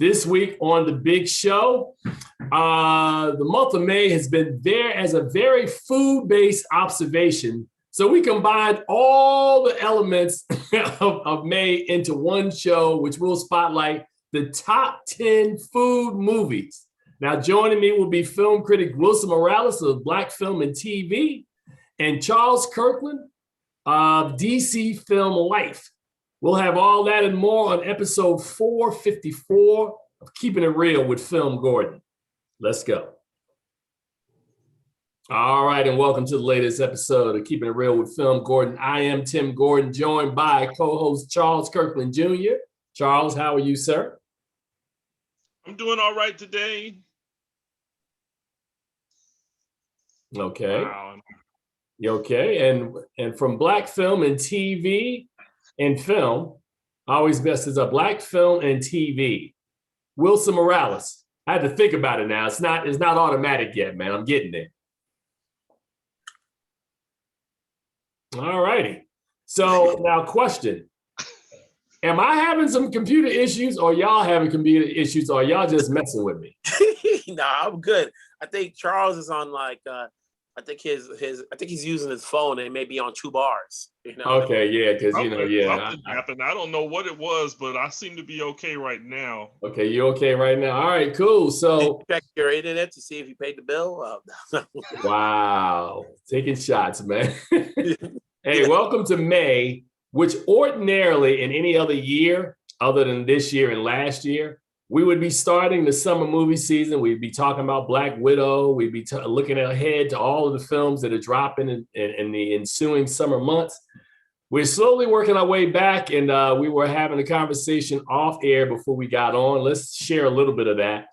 This week on the big show, the month of May has been there as a very food-based observation. So we combined all the elements of May into one show, which will spotlight the top 10 food movies. Now, joining me will be film critic Wilson Morales of Black Film and TV and Charles Kirkland of DC Film Life. We'll have all that and more on episode 454 of Keeping It Real with FilmGordon. Let's go. All right, and welcome to the latest episode of Keeping It Real with FilmGordon. I am Tim Gordon, joined by co-host Charles Kirkland Jr. Charles, how are you, sir? I'm doing all right today. Okay. Wow. You okay? And from Black Film and TV and Film, always best is a Black Film and TV. Wilson Morales. I had to think about it now. It's not automatic yet, man. I'm getting there. All righty. So now question. Am I having some computer issues or y'all having computer issues or y'all just messing with me? Nah, I'm good. I think Charles is on I think he's using his phone and it may be on 2 bars. You know? Okay, yeah, because Something happened. I don't know what it was, but I seem to be okay right now. Okay, you okay right now? All right, cool. So check your internet to see if you paid the bill. Wow, taking shots, man. Hey, welcome to May, which ordinarily in any other year, other than this year and last year, we would be starting the summer movie season. We'd be talking about Black Widow. We'd be looking ahead to all of the films that are dropping in the ensuing summer months. We're slowly working our way back, and we were having a conversation off air before we got on. Let's share a little bit of that.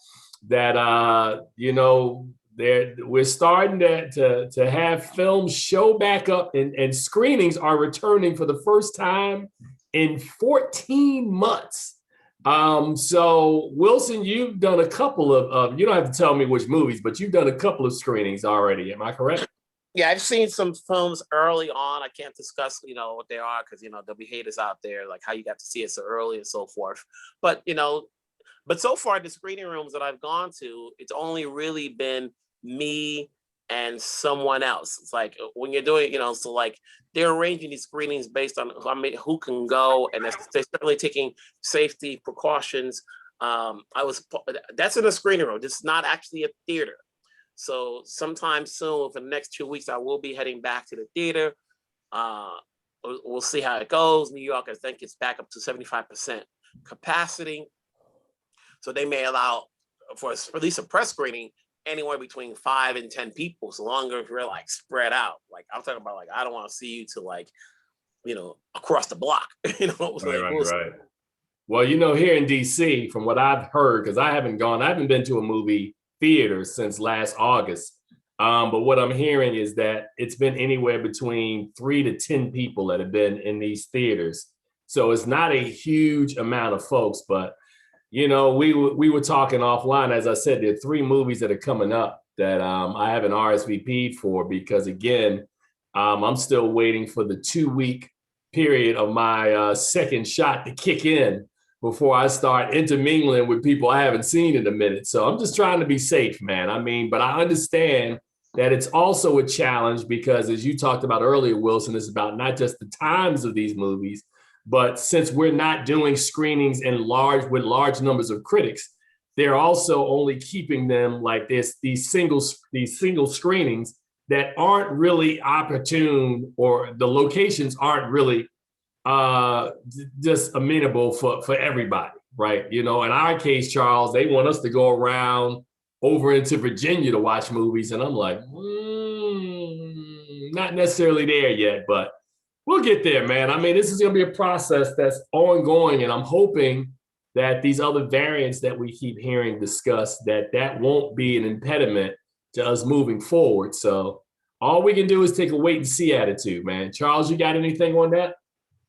We're starting to have films show back up, and screenings are returning for the first time in 14 months. So Wilson, you've done a couple of you don't have to tell me which movies, but you've done a couple of screenings already. Am I correct? Yeah, I've seen some films early on. I can't discuss, what they are because, there'll be haters out there, like how you got to see it so early and so forth. But so far the screening rooms that I've gone to, it's only really been me and someone else. It's like when you're doing, so like they're arranging these screenings based on who can go, and they're certainly taking safety precautions. That's in a screening room. This is not actually a theater. So sometime soon, for the next 2 weeks, I will be heading back to the theater. We'll see how it goes. New York, I think it's back up to 75% capacity. So they may allow for at least a press screening anywhere between 5 and 10 people, so long as we're like spread out. Like I'm talking about, like I don't want to see you to across the block. Right. Well, here in DC, from what I've heard, because I haven't been to a movie theater since last August. But what I'm hearing is that it's been anywhere between 3 to 10 people that have been in these theaters. So it's not a huge amount of folks, but we were talking offline. As I said, there are 3 movies that are coming up that I haven't RSVP'd for because, again, I'm still waiting for the 2-week period of my second shot to kick in before I start intermingling with people I haven't seen in a minute. So I'm just trying to be safe, man. But I understand that it's also a challenge because, as you talked about earlier, Wilson, it's about not just the times of these movies, but since we're not doing screenings with large numbers of critics, they're also only keeping them like this, these single screenings that aren't really opportune, or the locations aren't really just amenable for everybody, right? In our case, Charles, they want us to go around over into Virginia to watch movies, and I'm like, not necessarily there yet, but we'll get there, man. This is going to be a process that's ongoing, and I'm hoping that these other variants that we keep hearing discussed, that won't be an impediment to us moving forward. So all we can do is take a wait and see attitude, man. Charles, you got anything on that?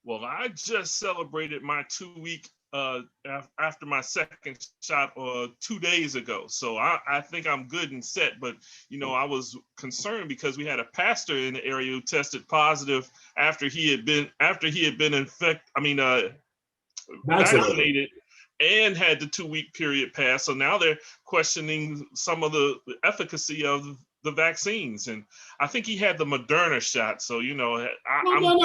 Well, I just celebrated my 2-week after my second shot 2 days ago. So I think I'm good and set. But, I was concerned because we had a pastor in the area who tested positive after he had been vaccinated. and had the 2-week period pass. So now they're questioning some of the efficacy of the vaccines. And I think he had the Moderna shot. So, No,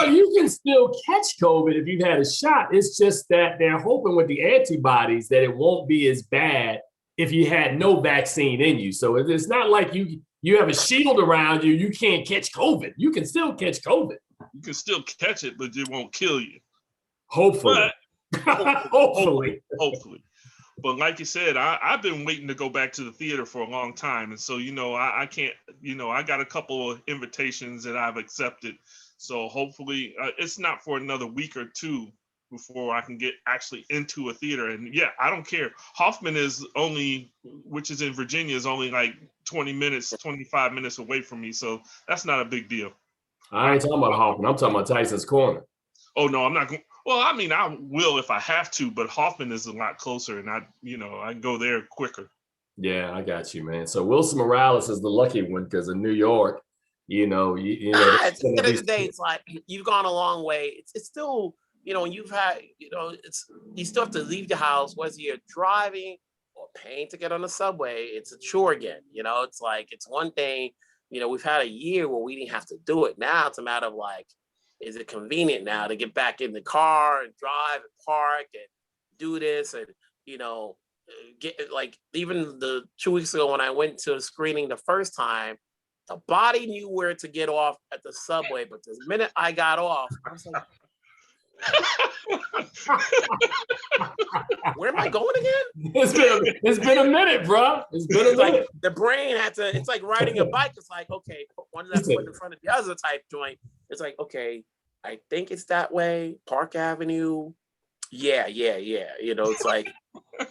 you can still catch COVID if you've had a shot. It's just that they're hoping with the antibodies that it won't be as bad if you had no vaccine in you. So it's not like you have a shield around you, you can't catch COVID. You can still catch COVID. You can still catch it, but it won't kill you. Hopefully. Hopefully. But like you said, I've been waiting to go back to the theater for a long time. And so, I can't, I got a couple of invitations that I've accepted. So hopefully it's not for another week or two before I can get actually into a theater. And yeah, I don't care. Hoffman which is in Virginia, is only like 20 minutes, 25 minutes away from me. So that's not a big deal. I ain't talking about Hoffman. I'm talking about Tyson's Corner. Oh, no, I'm not going. Well, I mean, I will if I have to, but Hoffman is a lot closer, and I can go there quicker. Yeah, I got you, man. So Wilson Morales is the lucky one because in New York, at the end of the day, it's like you've gone a long way. It's still, you've had, you still have to leave the house, whether you're driving or paying to get on the subway. It's a chore again. It's like, it's one thing, we've had a year where we didn't have to do it. Now it's a matter of like, is it convenient now to get back in the car and drive and park and do this? And, get like, even the 2 weeks ago when I went to a screening the first time, the body knew where to get off at the subway. But the minute I got off, I was like, where am I going again? It's been a minute, bro. It's been a minute. Like the brain had to, it's like riding a bike. It's like, okay, put one left foot in front of the other type joint. It's like, okay, I think it's that way. Park Avenue. Yeah. It's like,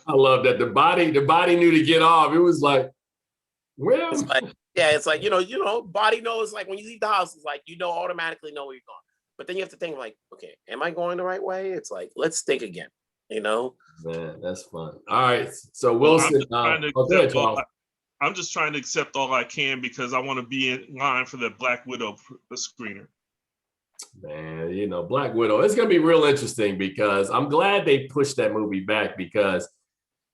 I love that. The body knew to get off. It was like, well, it's like, body knows, like when you leave the house, it's like, automatically know where you're going. But then you have to think like, okay, am I going the right way? It's like, let's think again, Man, that's fun. All right. So Wilson, I'm just trying to accept all I can because I want to be in line for the Black Widow screener. Man, Black Widow, it's going to be real interesting because I'm glad they pushed that movie back because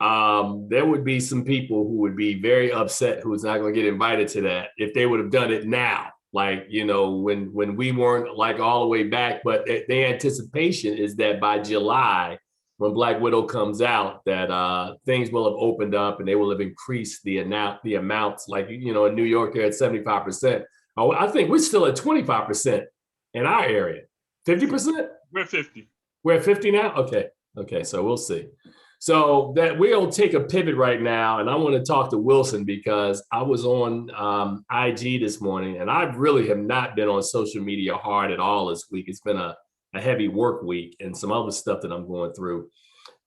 there would be some people who would be very upset who's not going to get invited to that if they would have done it now. Like, when we weren't like all the way back, but the anticipation is that by July, when Black Widow comes out, that things will have opened up and they will have increased the amounts. Like, in New York, they're at 75%. Oh, I think we're still at 25% in our area. 50%? We're 50. We're at 50 now? Okay, so we'll see. So that we'll take a pivot right now, and I want to talk to Wilson because I was on IG this morning, and I really have not been on social media hard at all this week. It's been a heavy work week and some other stuff that I'm going through.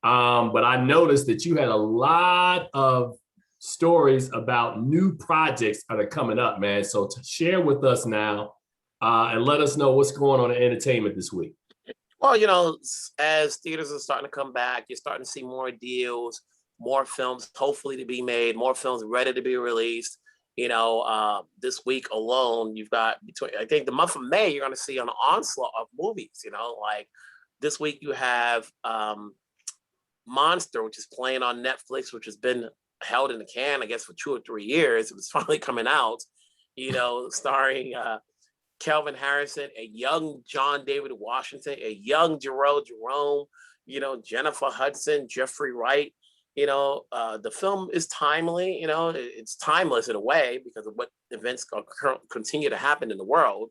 But I noticed that you had a lot of stories about new projects that are coming up, man. So to share with us now and let us know what's going on in entertainment this week. Well, as theaters are starting to come back, you're starting to see more deals, more films hopefully to be made, more films ready to be released. This week alone, you've got I think the month of May, you're going to see an onslaught of movies. Like this week you have Monster, which is playing on Netflix, which has been held in the can, I guess, for 2 or 3 years. It was finally coming out, starring Kelvin Harrison, a young John David Washington, a young Jerome, Jennifer Hudson, Jeffrey Wright. The film is timely. It's timeless in a way because of what events continue to happen in the world.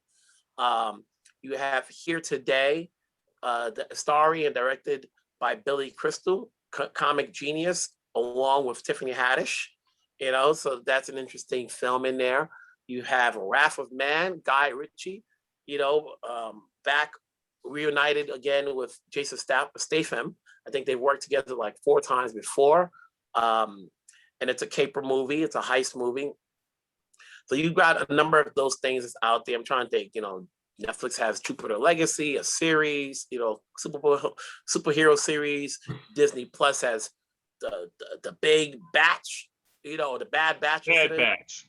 You have Here Today, starring and directed by Billy Crystal, comic genius, along with Tiffany Haddish. So that's an interesting film in there. You have Wrath of Man, Guy Ritchie, back reunited again with Jason Statham. I think they've worked together like 4 times before. And it's a caper movie. It's a heist movie. So you've got a number of those things that's out there. I'm trying to think, Netflix has Jupiter Legacy, a series, superhero series. Disney Plus has the Big Batch, the Bad Batch. Bad Batch,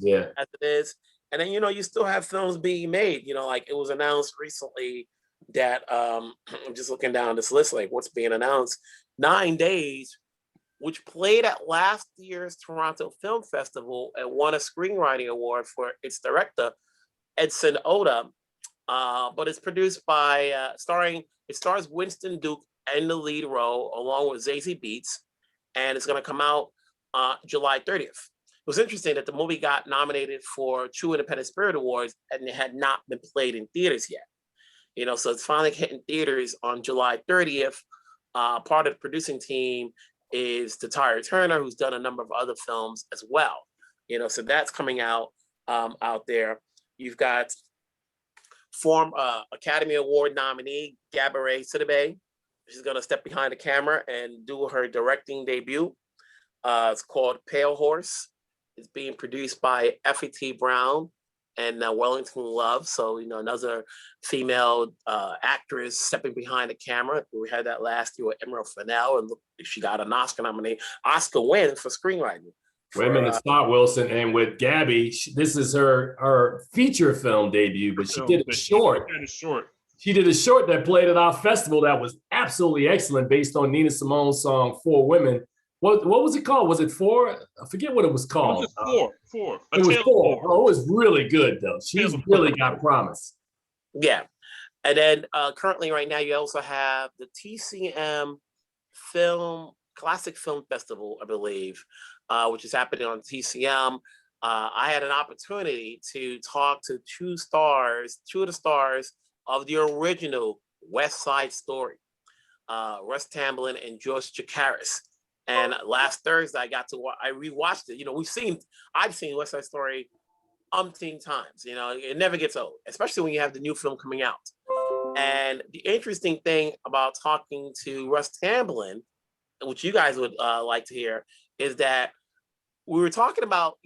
yeah. As it is. And then, you still have films being made, like it was announced recently that I'm just looking down this list, like what's being announced. 9 Days, which played at last year's Toronto Film Festival and won a screenwriting award for its director, Edson Oda. But it's produced by it stars Winston Duke in the lead role along with Zazie Beetz, and it's going to come out July 30th. It was interesting that the movie got nominated for True Independent Spirit Awards and it had not been played in theaters yet. So it's finally hitting theaters on July 30th. Part of the producing team is Tyra Turner, who's done a number of other films as well. So that's coming out there. You've got Academy Award nominee Gabourey Sidibe. She's going to step behind the camera and do her directing debut. It's called Pale Horse. It's being produced by Effie Brown and Wellington Love. So, another female actress stepping behind the camera. We had that last year with Emerald Fennell, and look, she got an Oscar win for screenwriting. Wait a minute, stop, Wilson. And with Gabby, this is her feature film debut, but she did a short. She did a short that played at our festival that was absolutely excellent, based on Nina Simone's song "4 Women." What was it called? Was it 4? I forget what it was called. It was 4. It was 4. Oh, it was really good though. She's really got promise. Yeah, and then currently, right now, you also have the TCM Classic Film Festival, I believe, which is happening on TCM. I had an opportunity to talk to two of the stars of the original West Side Story, Russ Tamblyn and George Chakiris. And last Thursday, I rewatched it. I've seen West Side Story umpteen times. It never gets old, especially when you have the new film coming out. And the interesting thing about talking to Russ Tamblyn, which you guys would like to hear, is that we were talking about,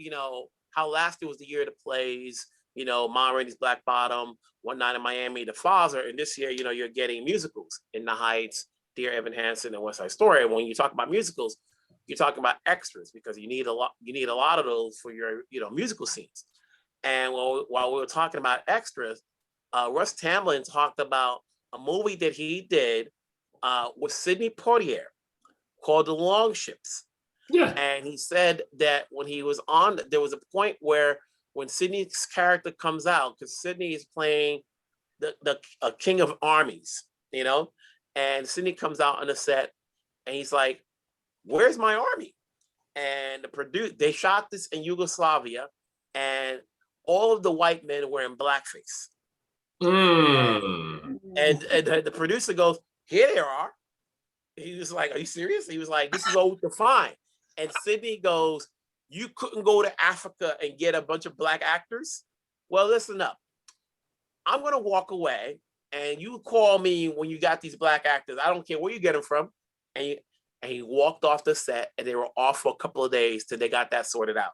how last year was the year of the plays, Ma Rainey's Black Bottom, One Night in Miami, The Father, and this year, you're getting musicals, In the Heights, Dear Evan Hansen, and West Side Story. And when you talk about musicals, you're talking about extras, because you need a lot of those for your musical scenes. And while we were talking about extras, Russ Tamblyn talked about a movie that he did with Sidney Poitier called The Long Ships. Yeah. And he said that when he was on, there was a point where when Sidney's character comes out, because Sidney is playing the king of armies, and Sidney comes out on the set and he's like, "Where's my army?" And they shot this in Yugoslavia, and all of the white men were in blackface. And the producer goes, "Here they are." He was like, "Are you serious?" He was like, "This is all we can find." And Sidney goes, "You couldn't go to Africa and get a bunch of black actors? Well, listen up. I'm going to walk away, and you call me when you got these black actors. I don't care where you get them from." And he walked off the set, and they were off for a couple of days till they got that sorted out.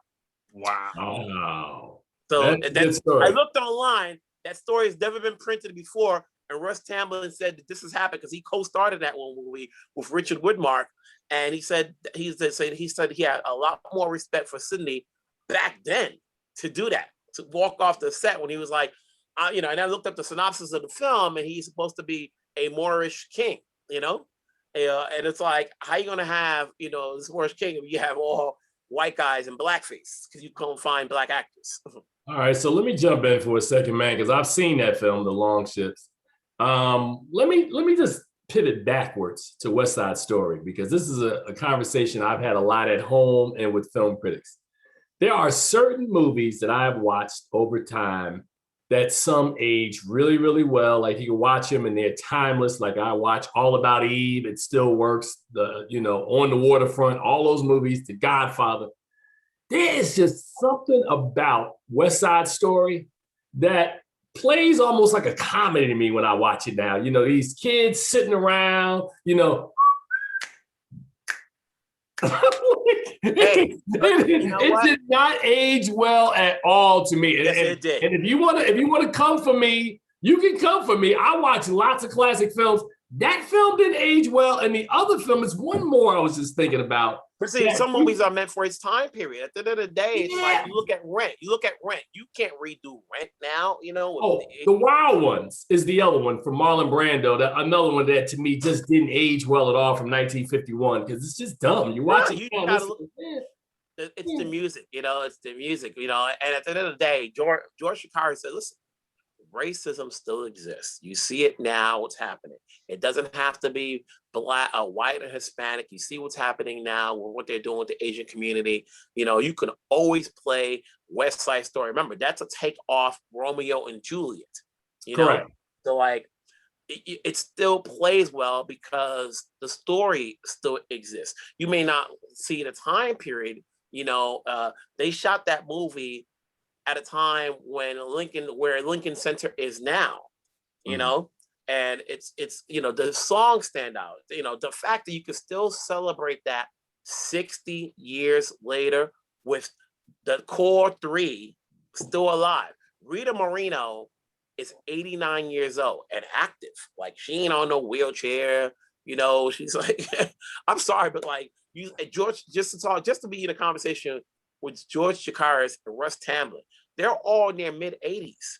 Wow. So I looked online. That story has never been printed before. And Russ Tamblyn said that this has happened because he co-starred that one movie with Richard Widmark. And he said he had a lot more respect for Sidney back then to do that, to walk off the set when he was like, and I looked up the synopsis of the film, and he's supposed to be a Moorish king, and it's like, how you gonna have, this Moorish king if you have all white guys in blackface because you can't find black actors? All right, so let me jump in for a second, man, because I've seen that film, The Long Ships. Let me just pivot backwards to West Side Story, because this is a conversation I've had a lot at home and with film critics. There are certain movies that I've watched over time that some age really, really well. Like, you can watch them and they're timeless. Like, I watch All About Eve, it still works. On the Waterfront, all those movies, The Godfather. There is just something about West Side Story that plays almost like a comedy to me when I watch it now. These kids sitting around, it did not age well at all to me. Yes, it did. And if you want to come for me, you can come for me. I watch lots of classic films. That film didn't age well, and the other film is one more I was just thinking about. But see, some movies are meant for its time period. At the end of the day, it's like you look at Rent. You can't redo Rent now. The Wild Ones is the other one from Marlon Brando. Another one that to me just didn't age well at all from 1951 because it's just dumb. You watch it. It's the music. It's the music. And at the end of the day, George Shakari said, "Listen, racism still exists. You see it now. What's happening? It doesn't have to be black, white, or Hispanic. You see what's happening now with what they're doing with the Asian community. You can always play West Side Story. Remember, that's a take off Romeo and Juliet. Correct. So like, it still plays well because the story still exists. You may not see the time period. They shot that movie at a time when where Lincoln Center is now, and it's the songs stand out. The fact that you can still celebrate that 60 years later with the core three still alive. Rita Moreno is 89 years old and active. Like, she ain't on no wheelchair. She's like, I'm sorry, but like George, just to be in a conversation with George Chakiris and Russ Tamblyn, they're all in their mid 80s.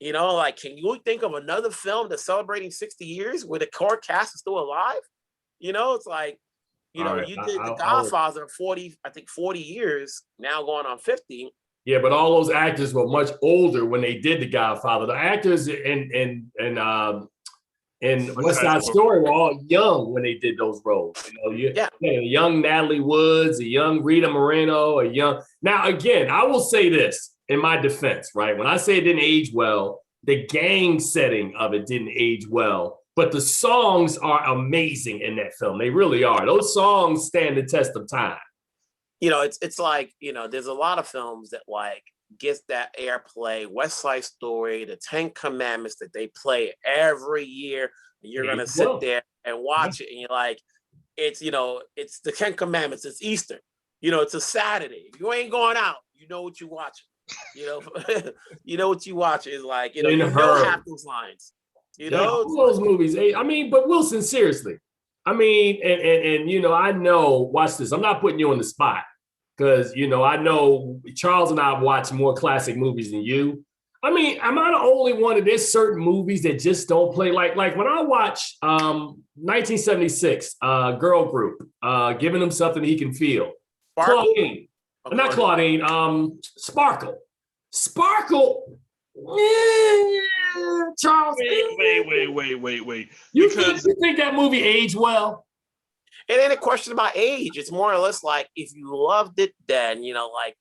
Like, can you think of another film that's celebrating 60 years where the core cast is still alive? It's like, right, you did The Godfather 40 years, now going on 50. Yeah, but all those actors were much older when they did The Godfather. The actors in West Side Story were all young when they did those roles. A young Natalie Woods, a young Rita Moreno, Now, again, I will say this in my defense, right? When I say it didn't age well, the gang setting of it didn't age well, but the songs are amazing in that film. They really are. Those songs stand the test of time. It's like, there's a lot of films that like gets that airplay. West Side Story, the 10 Commandments that they play every year. And you're going to sit there and watch it. And you're like, it's the 10 Commandments. It's Easter. It's a Saturday. If you ain't going out, you know what you're watching. You know what you watch is like, you know half those lines. All those movies. But Wilson, seriously. And I know, watch this. I'm not putting you on the spot because, I know Charles and I have watched more classic movies than you. Am I the only one that there's certain movies that just don't play? Like when I watch 1976, girl group, giving him something he can feel. Claudine. Not Claudine, Sparkle. Charles. Wait. You think that movie aged well? It ain't a question about age. It's more or less like, if you loved it then,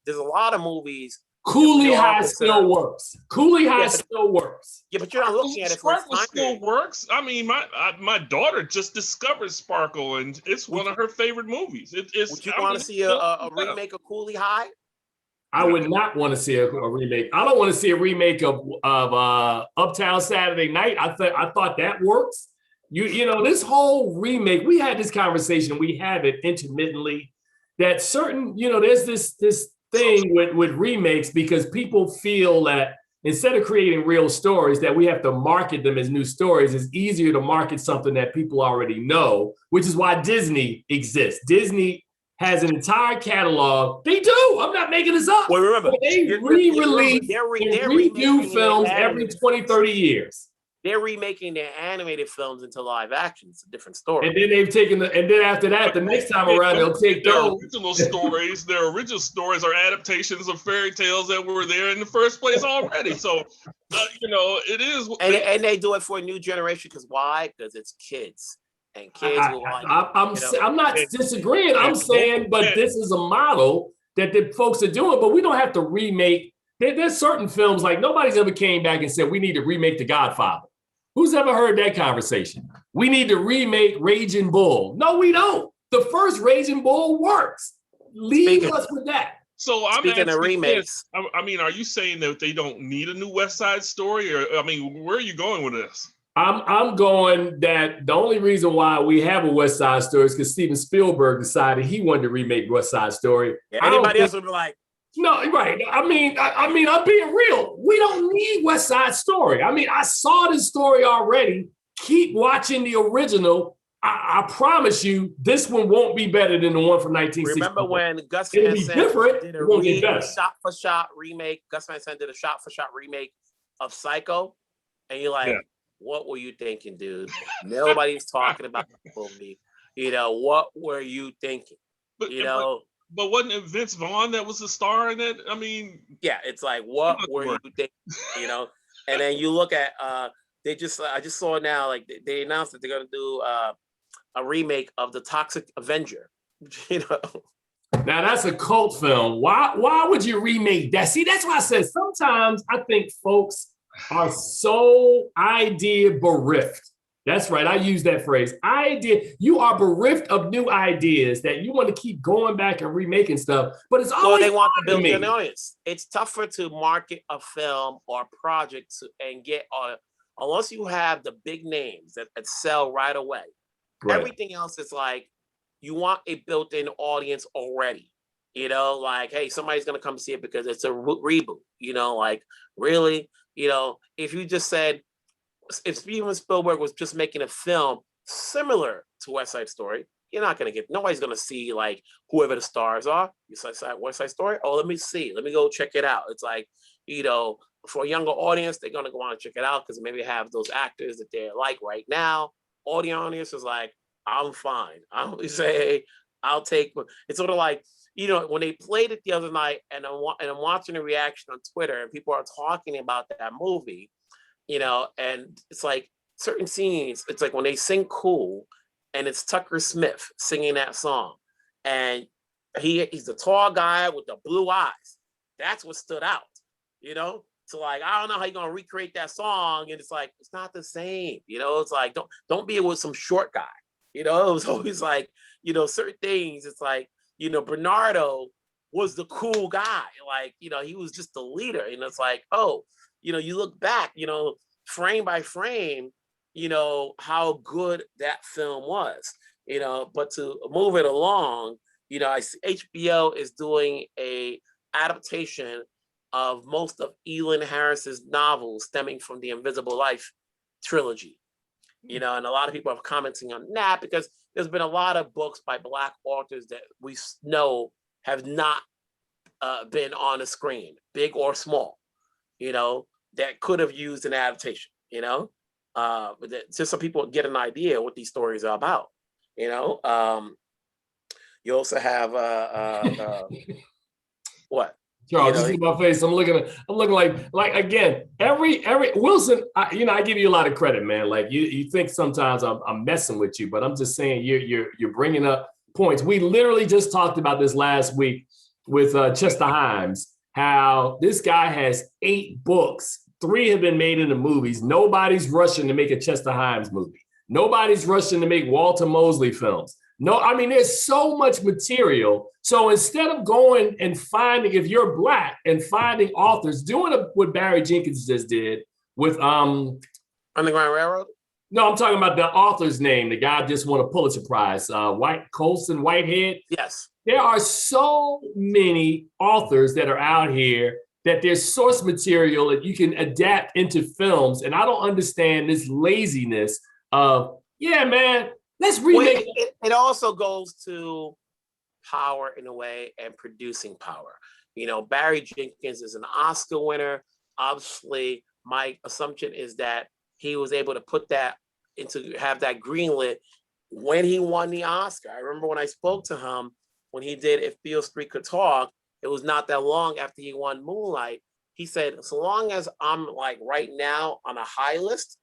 there's a lot of movies. Coolie High still works. Still works. Yeah, but you're not looking at it for Sparkle still works. My daughter just discovered Sparkle, and it's one of her favorite movies. Would you want to see a remake of Coolie High? I would not want to see a remake. I don't want to see a remake of Uptown Saturday Night. I thought that works. This whole remake, we had this conversation, we have it intermittently, that certain, there's this thing with remakes because people feel that instead of creating real stories, that we have to market them as new stories. It's easier to market something that people already know, which is why Disney exists. Disney has an entire catalog. They do. I'm not making this up. Well, remember, they re-release and redo films every 20, 30 years. They're remaking their animated films into live action. It's a different story. And then they've taken and then after that, the next time around, they'll take those. Their original stories are adaptations of fairy tales that were there in the first place already. So, it is. And they do it for a new generation. Because why? Because it's kids. And kids will like I'm not disagreeing. I'm saying, but this is a model that the folks are doing, but we don't have to remake. There's certain films, like nobody's ever came back and said, we need to remake The Godfather. Who's ever heard that conversation? We need to remake Raging Bull. No, we don't. The first Raging Bull works. Leave us with that. So I'm speaking of remakes. Are you saying that they don't need a new West Side Story? Or where are you going with this? I'm going that the only reason why we have a West Side Story is because Steven Spielberg decided he wanted to remake West Side Story. Yeah, anybody else would be like, no, right. I'm being real. We don't need West Side Story. I saw this story already. keep watching the original. I promise you, this one won't be better than the one from 1960. Remember when Gus It'll Van be Sant different. did It won't get better. shot-for-shot remake? Gus Van Sant did a shot-for-shot remake of Psycho, and you're like, what were you thinking, dude? Nobody's talking about the movie. What were you thinking? But wasn't it Vince Vaughn that was the star in it? I mean, yeah, it's like, what were you thinking? And then you look at I just saw now, like they announced that they're gonna do a remake of the Toxic Avenger. Now that's a cult film. Why would you remake that? See, that's why I said sometimes I think folks are so idea bereft. That's right. I use that phrase. You are bereft of new ideas that you want to keep going back and remaking stuff, but it's always they want to build an audience. It's tougher to market a film or project and get unless you have the big names that sell right away. Right. Everything else is like you want a built-in audience already. Like, hey, somebody's gonna come see it because it's a reboot. Like really, if you just said, if Steven Spielberg was just making a film similar to West Side Story, nobody's going to see like whoever the stars are. West Side Story. Oh, let me see. Let me go check it out. It's like, for a younger audience, they're going to go on and check it out because maybe have those actors that they're like right now. All the audience is like, I'm fine. I'll take, it's sort of like, when they played it the other night and I'm watching a reaction on Twitter and people are talking about that movie, and it's like certain scenes, it's like when they sing Cool and it's Tucker Smith singing that song and he's a tall guy with the blue eyes. That's what stood out, So like, I don't know how you're going to recreate that song. And it's like, it's not the same, it's like, don't be with some short guy, it was always like, certain things. It's like, Bernardo was the cool guy. Like, he was just the leader. And it's like, oh, you look back, frame by frame, how good that film was, but to move it along, I see HBO is doing a adaptation of most of Elin Harris's novels stemming from the Invisible Life trilogy, and a lot of people are commenting on that because there's been a lot of books by Black authors that we know have not been on the screen, big or small, that could have used an adaptation, just so people get an idea what these stories are about, you also have what? Charles, you see my face. I'm looking like again, every Wilson, I give you a lot of credit, man. Like you think sometimes I'm messing with you, but I'm just saying you're bringing up points. We literally just talked about this last week with Chester Himes, how this guy has 8 books. 3 have been made into movies. Nobody's rushing to make a Chester Himes movie. Nobody's rushing to make Walter Mosley films. No, I mean, there's so much material. So instead of going and finding, if you're Black and finding authors, doing what Barry Jenkins just did with Underground Railroad? No, I'm talking about the author's name. The guy just won a Pulitzer Prize, Colson Whitehead. Yes. There are so many authors that are out here that there's source material that you can adapt into films. And I don't understand this laziness of, yeah, man, let's remake it. It also goes to power in a way and producing power. Barry Jenkins is an Oscar winner. Obviously, my assumption is that he was able to put that have that greenlit when he won the Oscar. I remember when I spoke to him, when he did If Beale Street Could Talk, it was not that long after he won Moonlight. He said, so long as I'm like right now on a high list,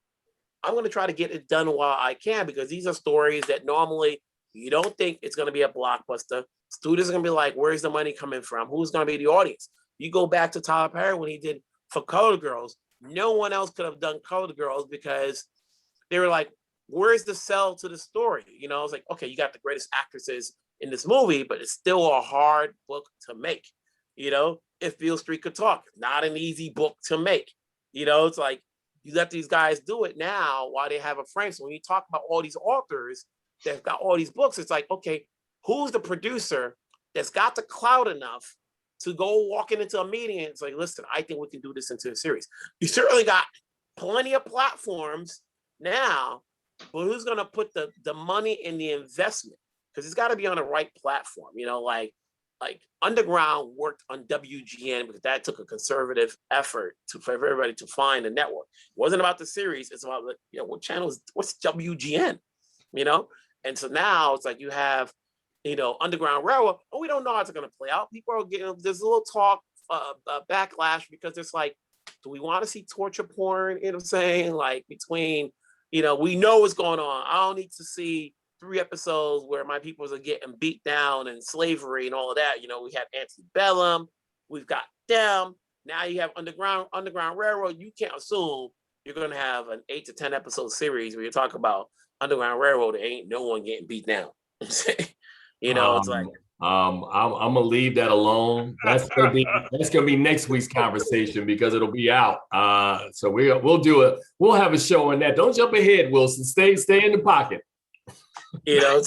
I'm going to try to get it done while I can, because these are stories that normally you don't think it's going to be a blockbuster. Studios are going to be like, where's the money coming from? Who's going to be the audience? You go back to Tyler Perry when he did For Colored Girls. No one else could have done Colored Girls because they were like, where's the sell to the story? I was like, okay, you got the greatest actresses in this movie, but it's still a hard book to make. If Beale Street Could Talk, not an easy book to make. It's like you let these guys do it now while they have a frame. So when you talk about all these authors that've got all these books, it's like, okay, who's the producer that's got the clout enough to go walking into a meeting and it's like, listen, I think we can do this into a series. You certainly got plenty of platforms Now, but who's going to put the money in the investment? Because it's got to be on the right platform. You know, like Underground worked on WGN because that took a conservative effort for everybody to find a network. It wasn't about the series. It's about, you know, what's WGN, you know? And so now it's like you have, you know, Underground Railroad, and we don't know how it's going to play out. People are getting, there's a little talk, backlash, because it's like, do we want to see torture porn? You know what I'm saying? Like between, you know, we know what's going on. I don't need to see 3 episodes where my peoples are getting beat down and slavery and all of that. You know, we have Antebellum, we've got them. Now you have Underground Railroad. You can't assume you're going to have an 8 to 10 episode series where you talk about Underground Railroad. There ain't no one getting beat down. You know, it's like, I'm gonna leave that alone. That's gonna be next week's conversation because it'll be out. So we'll have a show on that. Don't jump ahead, Wilson. Stay in the pocket. You know,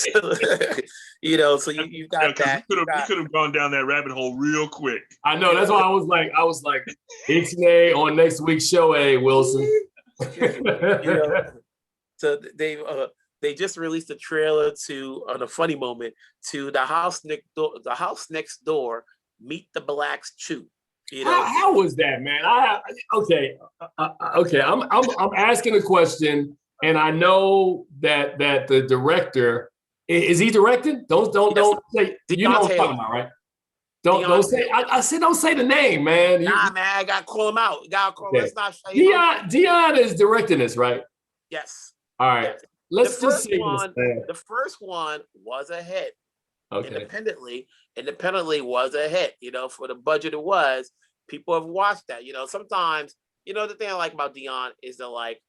you know, so you got that. We could have gone down that rabbit hole real quick. I know. That's why I was like, Ixnay on next week's show, Wilson. You know, so they just released a trailer to, on a funny moment, to the house next door, Meet the Blacks Chew. You know, how was that, man? Okay. I'm asking a question. And I know that the director is he directing? Don't say you know what I'm talking about, right? Don't say I said don't say the name, man. Nah, man, I gotta call him out. Let's not say Dion is directing this, right? Yes. All right. Yes. Let's just say the first one was a hit. Okay. Independently was a hit. You know, for the budget it was. People have watched that. You know, sometimes, you know, the thing I like about Dion is that, like,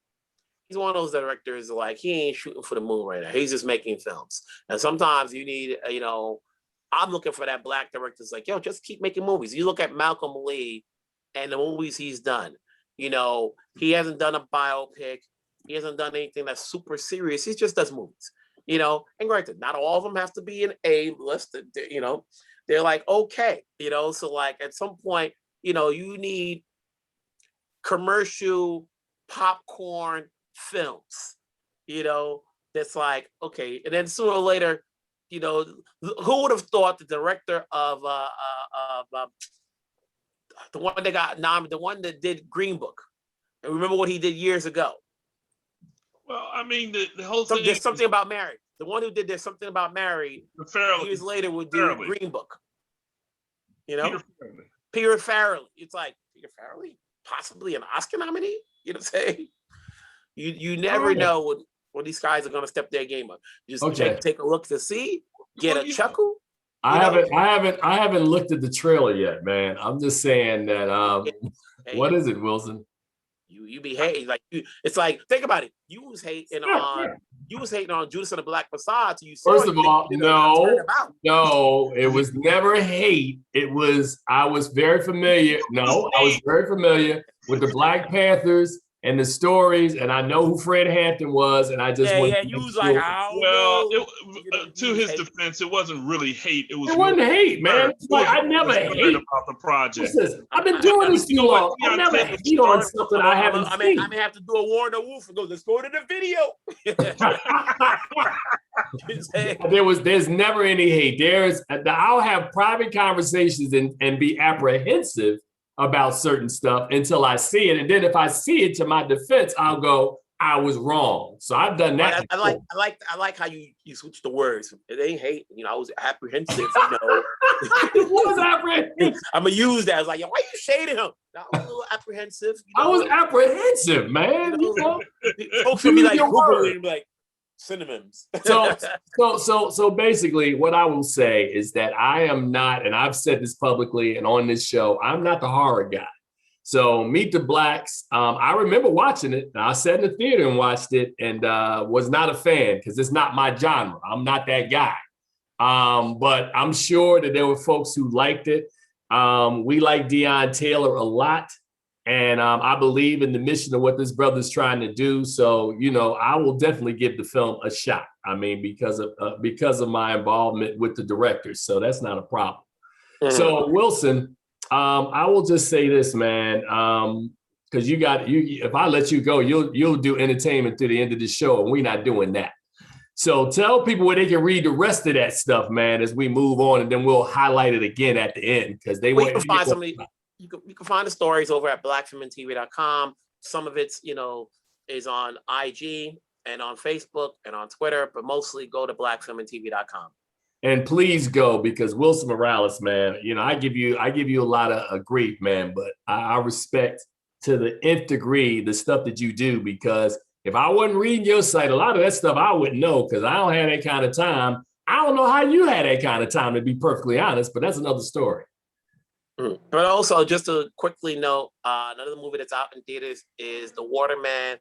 he's one of those directors, like, he ain't shooting for the moon right now. He's just making films. And sometimes you need, you know, I'm looking for that Black director's like, yo, just keep making movies. You look at Malcolm Lee and the movies he's done. You know, he hasn't done a biopic. He hasn't done anything that's super serious. He just does movies, you know. And granted, not all of them have to be an A-list. You know, they're like, okay, you know. So, like, at some point, you know, you need commercial popcorn films, you know, that's like, okay. And then sooner or later, you know, who would have thought the director of the one that got nominated, the one that did Green Book, and remember what he did years ago? Well, I mean, the whole thing. There's something about Mary. The one who did There's Something About Mary years later would do Green Book. You know, Peter Farrelly. It's like, Peter Farrelly, possibly an Oscar nominee. You know what I'm saying? You never know when these guys are going to step their game up. Just take a look to see, get a chuckle. I haven't looked at the trailer yet, man. I'm just saying that. What is it, Wilson? You be hating, like, it's like, think about it. You was hating on Judas and the Black Messiah. You first of all, no, it was never hate. It was I was very familiar. No, I was very familiar with the Black Panthers and the stories, and I know who Fred Hampton was, and I just you was like, to his defense, it wasn't really hate. It wasn't hate, man. Like, I never hate about the project. I've been doing this too long. I never hate on something I haven't seen. I may have to do a Warner Wolf and go, let's go to the video. There's never any hate. I'll have private conversations and be apprehensive about certain stuff until I see it. And then if I see it, to my defense, I'll go, I was wrong. So I've done that. I like how you switch the words. It ain't hate. You know, I was apprehensive. You know, what was apprehensive? I'm gonna use that. I was like, yo, why you shading him? I was a little apprehensive. You know? I was apprehensive, man. You know, folks would be like, Googling, like, synonyms. So basically what I will say is that I am not, and I've said this publicly and on this show, I'm not the horror guy. So Meet the Blacks, I remember watching it. I sat in the theater and watched it and was not a fan because it's not my genre. I'm not that guy. But I'm sure that there were folks who liked it. We like Deon Taylor a lot. And I believe in the mission of what this brother's trying to do. So, you know, I will definitely give the film a shot. I mean, because of my involvement with the directors. So that's not a problem. So, Wilson, I will just say this, man. because you if I let you go, you'll do entertainment to the end of the show, and we're not doing that. So tell people where they can read the rest of that stuff, man, as we move on, and then we'll highlight it again at the end because they want. You can find the stories over at BlackfilmandTV.com. Some of it's is on IG and on Facebook and on Twitter, but mostly go to BlackfilmandTV.com. And please go, because Wilson Morales, man, I give you a lot of grief, man, but I respect to the nth degree the stuff that you do, because if I wasn't reading your site, a lot of that stuff I wouldn't know, because I don't have that kind of time. I don't know how you had that kind of time, to be perfectly honest, but that's another story. But also, just to quickly note, another movie that's out in theaters is The Waterman,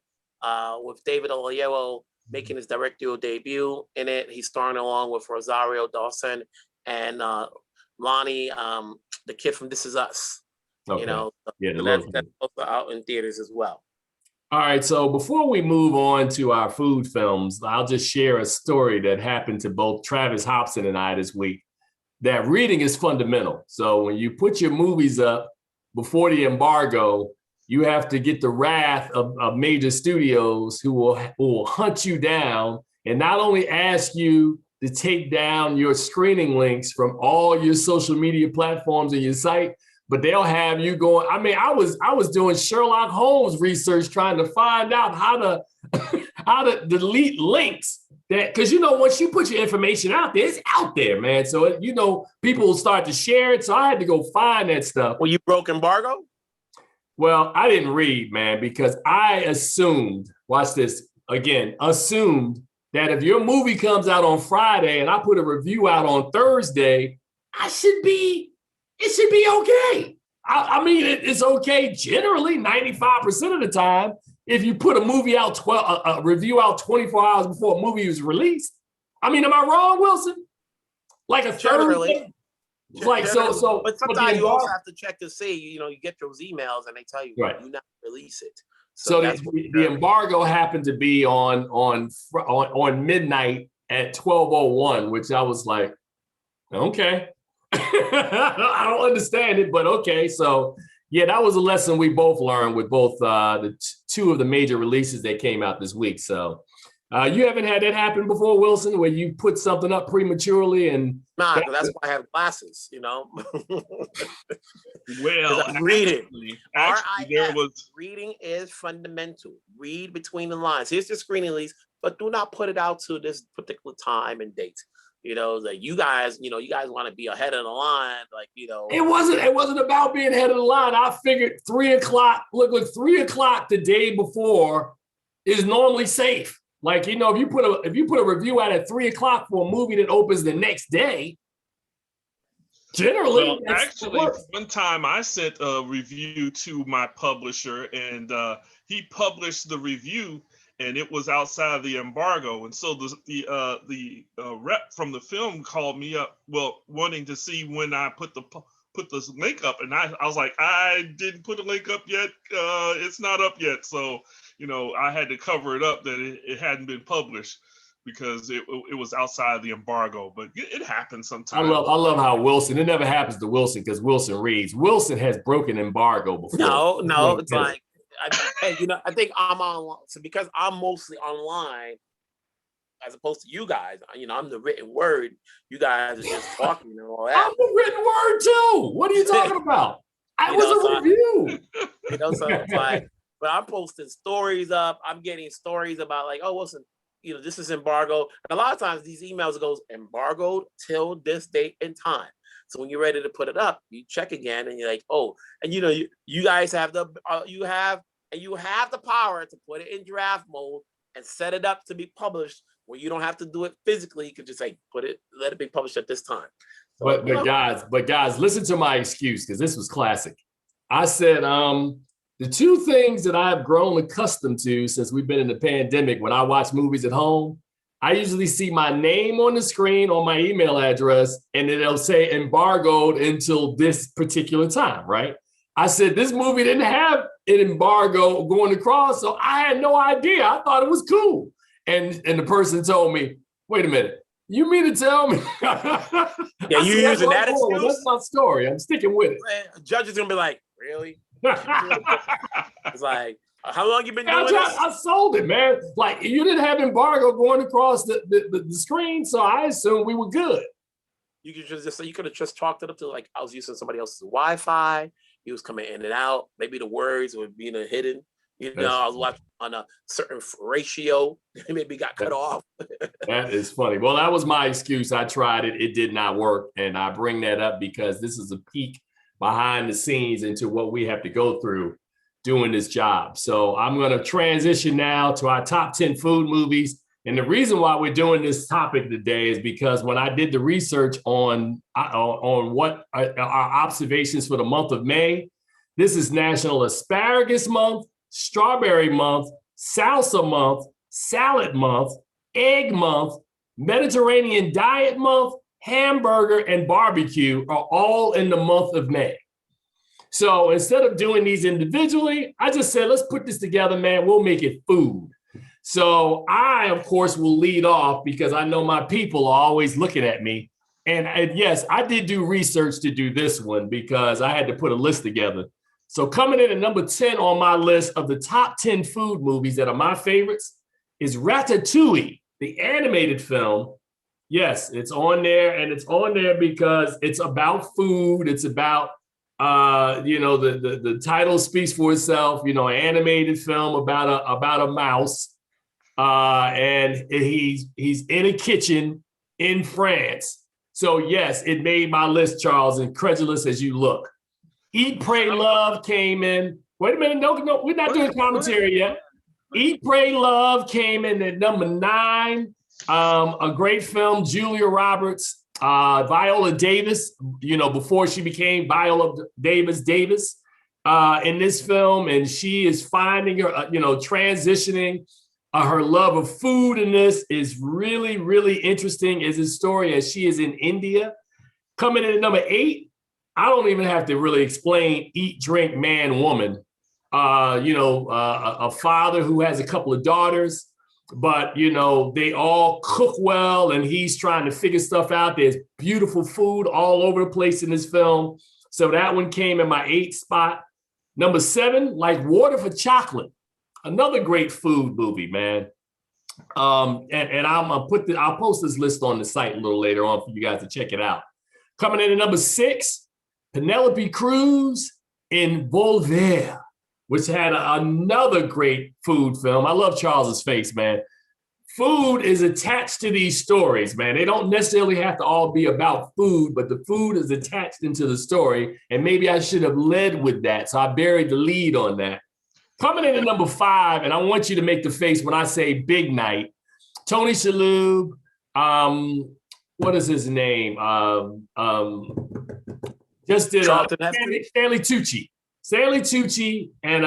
with David Oyelowo making his directorial debut in it. He's starring along with Rosario Dawson and Lonnie, the kid from This Is Us. Okay. That's also out in theaters as well. All right, so before we move on to our food films, I'll just share a story that happened to both Travis Hobson and I this week. That reading is fundamental. So when you put your movies up before the embargo, you have to get the wrath of major studios who will hunt you down and not only ask you to take down your screening links from all your social media platforms and your site, but they'll have you going. I mean, I was doing Sherlock Holmes research trying to find out how to delete links. Because once you put your information out there, it's out there, man. So people will start to share it. So I had to go find that stuff. Well, you broke embargo? Well, I didn't read, man, because I assumed, watch this again, assumed that if your movie comes out on Friday and I put a review out on Thursday, it should be okay. I mean, it's okay generally 95% of the time. If you put a movie out, a review out 24 hours before a movie was released. I mean, am I wrong, Wilson? Like a Thursday? Like so, but sometimes you also have to check to see. You get those emails and they tell you do not release it. So the embargo happened to be on midnight at 12:01, which I was like, okay, I don't understand it, but okay. So yeah, that was a lesson we both learned with both the two of the major releases that came out this week. So. You haven't had that happen before, Wilson, where you put something up prematurely and... Nah, that's why I have glasses, Well, reading. Reading is fundamental. Read between the lines. Here's the screening release, but do not put it out to this particular time and date. Like you guys want to be ahead of the line, It wasn't about being ahead of the line. I figured 3 o'clock. Look, 3 o'clock the day before is normally safe. Like, if you put a review out at 3 o'clock for a movie that opens the next day, generally. Well, actually, one time I sent a review to my publisher, and he published the review, and it was outside of the embargo. And so the rep from the film called me up, wanting to see when I put this link up, and I was like, I didn't put a link up yet. It's not up yet, so. I had to cover it up that it hadn't been published because it was outside the embargo, but it happens sometimes. I love how Wilson, it never happens to Wilson because Wilson reads. Wilson has broken embargo before. No, it's like, I think I'm on, so because I'm mostly online as opposed to you guys, I'm the written word. You guys are just talking and all that. I'm the written word too. What are you talking about? I was a review. So it's like, but I'm posting stories up. I'm getting stories about like, oh, Wilson, this is embargo. And a lot of times these emails goes embargoed till this date and time. So when you're ready to put it up, you check again and you're like, oh, and you guys have the you have the power to put it in draft mode and set it up to be published where you don't have to do it physically. You could just say, let it be published at this time. So, but guys, listen to my excuse because this was classic. I said, the two things that I've grown accustomed to since we've been in the pandemic, when I watch movies at home, I usually see my name on the screen on my email address, and then it'll say embargoed until this particular time, right? I said, this movie didn't have an embargo going across, so I had no idea. I thought it was cool. And the person told me, wait a minute, you mean to tell me? Yeah, you using that excuse? That's my story. I'm sticking with it. The judge is going to be like, really? It's like, how long you been doing this? I sold it, man. Like, you didn't have embargo going across the screen, so I assumed we were good. You could you could have just chalked it up to like I was using somebody else's Wi-Fi. He was coming in and out. Maybe the words were being hidden. You know, I was watching on a certain ratio. Maybe got cut off. That is funny. Well, that was my excuse. I tried it. It did not work. And I bring that up because this is a peek behind the scenes into what we have to go through doing this job. So I'm going to transition now to our top 10 food movies. And the reason why we're doing this topic today is because when I did the research on what our observations for the month of May, this is National Asparagus Month, Strawberry Month, Salsa Month, Salad Month, Egg Month, Mediterranean Diet Month, Hamburger, and Barbecue are all in the month of May. So instead of doing these individually, I just said, let's put this together, man. We'll make it food. So I, of course, will lead off because I know my people are always looking at me. And yes, I did do research to do this one because I had to put a list together. So coming in at number 10 on my list of the top 10 food movies that are my favorites is Ratatouille, the animated film. Yes, it's on there, and it's on there because it's about food. It's about the title speaks for itself, an animated film about a mouse. And he's in a kitchen in France. So yes, it made my list, Charles, incredulous as you look. Eat, Pray, Love came in. Wait a minute, no, we're not doing commentary yet. Eat, Pray, Love came in at number 9. A great film, Julia Roberts. Viola Davis, before she became Viola Davis in this film, and she is finding her, transitioning. Her love of food in this is really, really interesting as a story as she is in India. Coming in at number 8, I don't even have to really explain Eat, Drink, Man, Woman. A father who has a couple of daughters, but, they all cook well, and he's trying to figure stuff out. There's beautiful food all over the place in this film. So that one came in my 8th spot. Number 7, Like Water for Chocolate. Another great food movie, man. And I'll post this list on the site a little later on for you guys to check it out. Coming in at number 6, Penelope Cruz in Boulder, which had another great food film. I love Charles's face, man. Food is attached to these stories, man. They don't necessarily have to all be about food, but the food is attached into the story. And maybe I should have led with that. So I buried the lead on that. Coming in at number 5, and I want you to make the face when I say Big Night. Tony Shalhoub, what is his name? Just did Stanley Tucci. Stanley Tucci and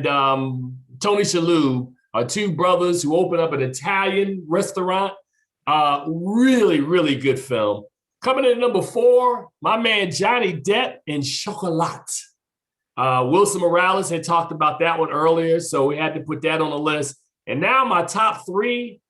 Tony Shalhoub are 2 brothers who open up an Italian restaurant. Really, really good film. Coming in at number 4, my man Johnny Depp in Chocolat. Wilson Morales had talked about that one earlier, so we had to put that on the list. And now my top 3,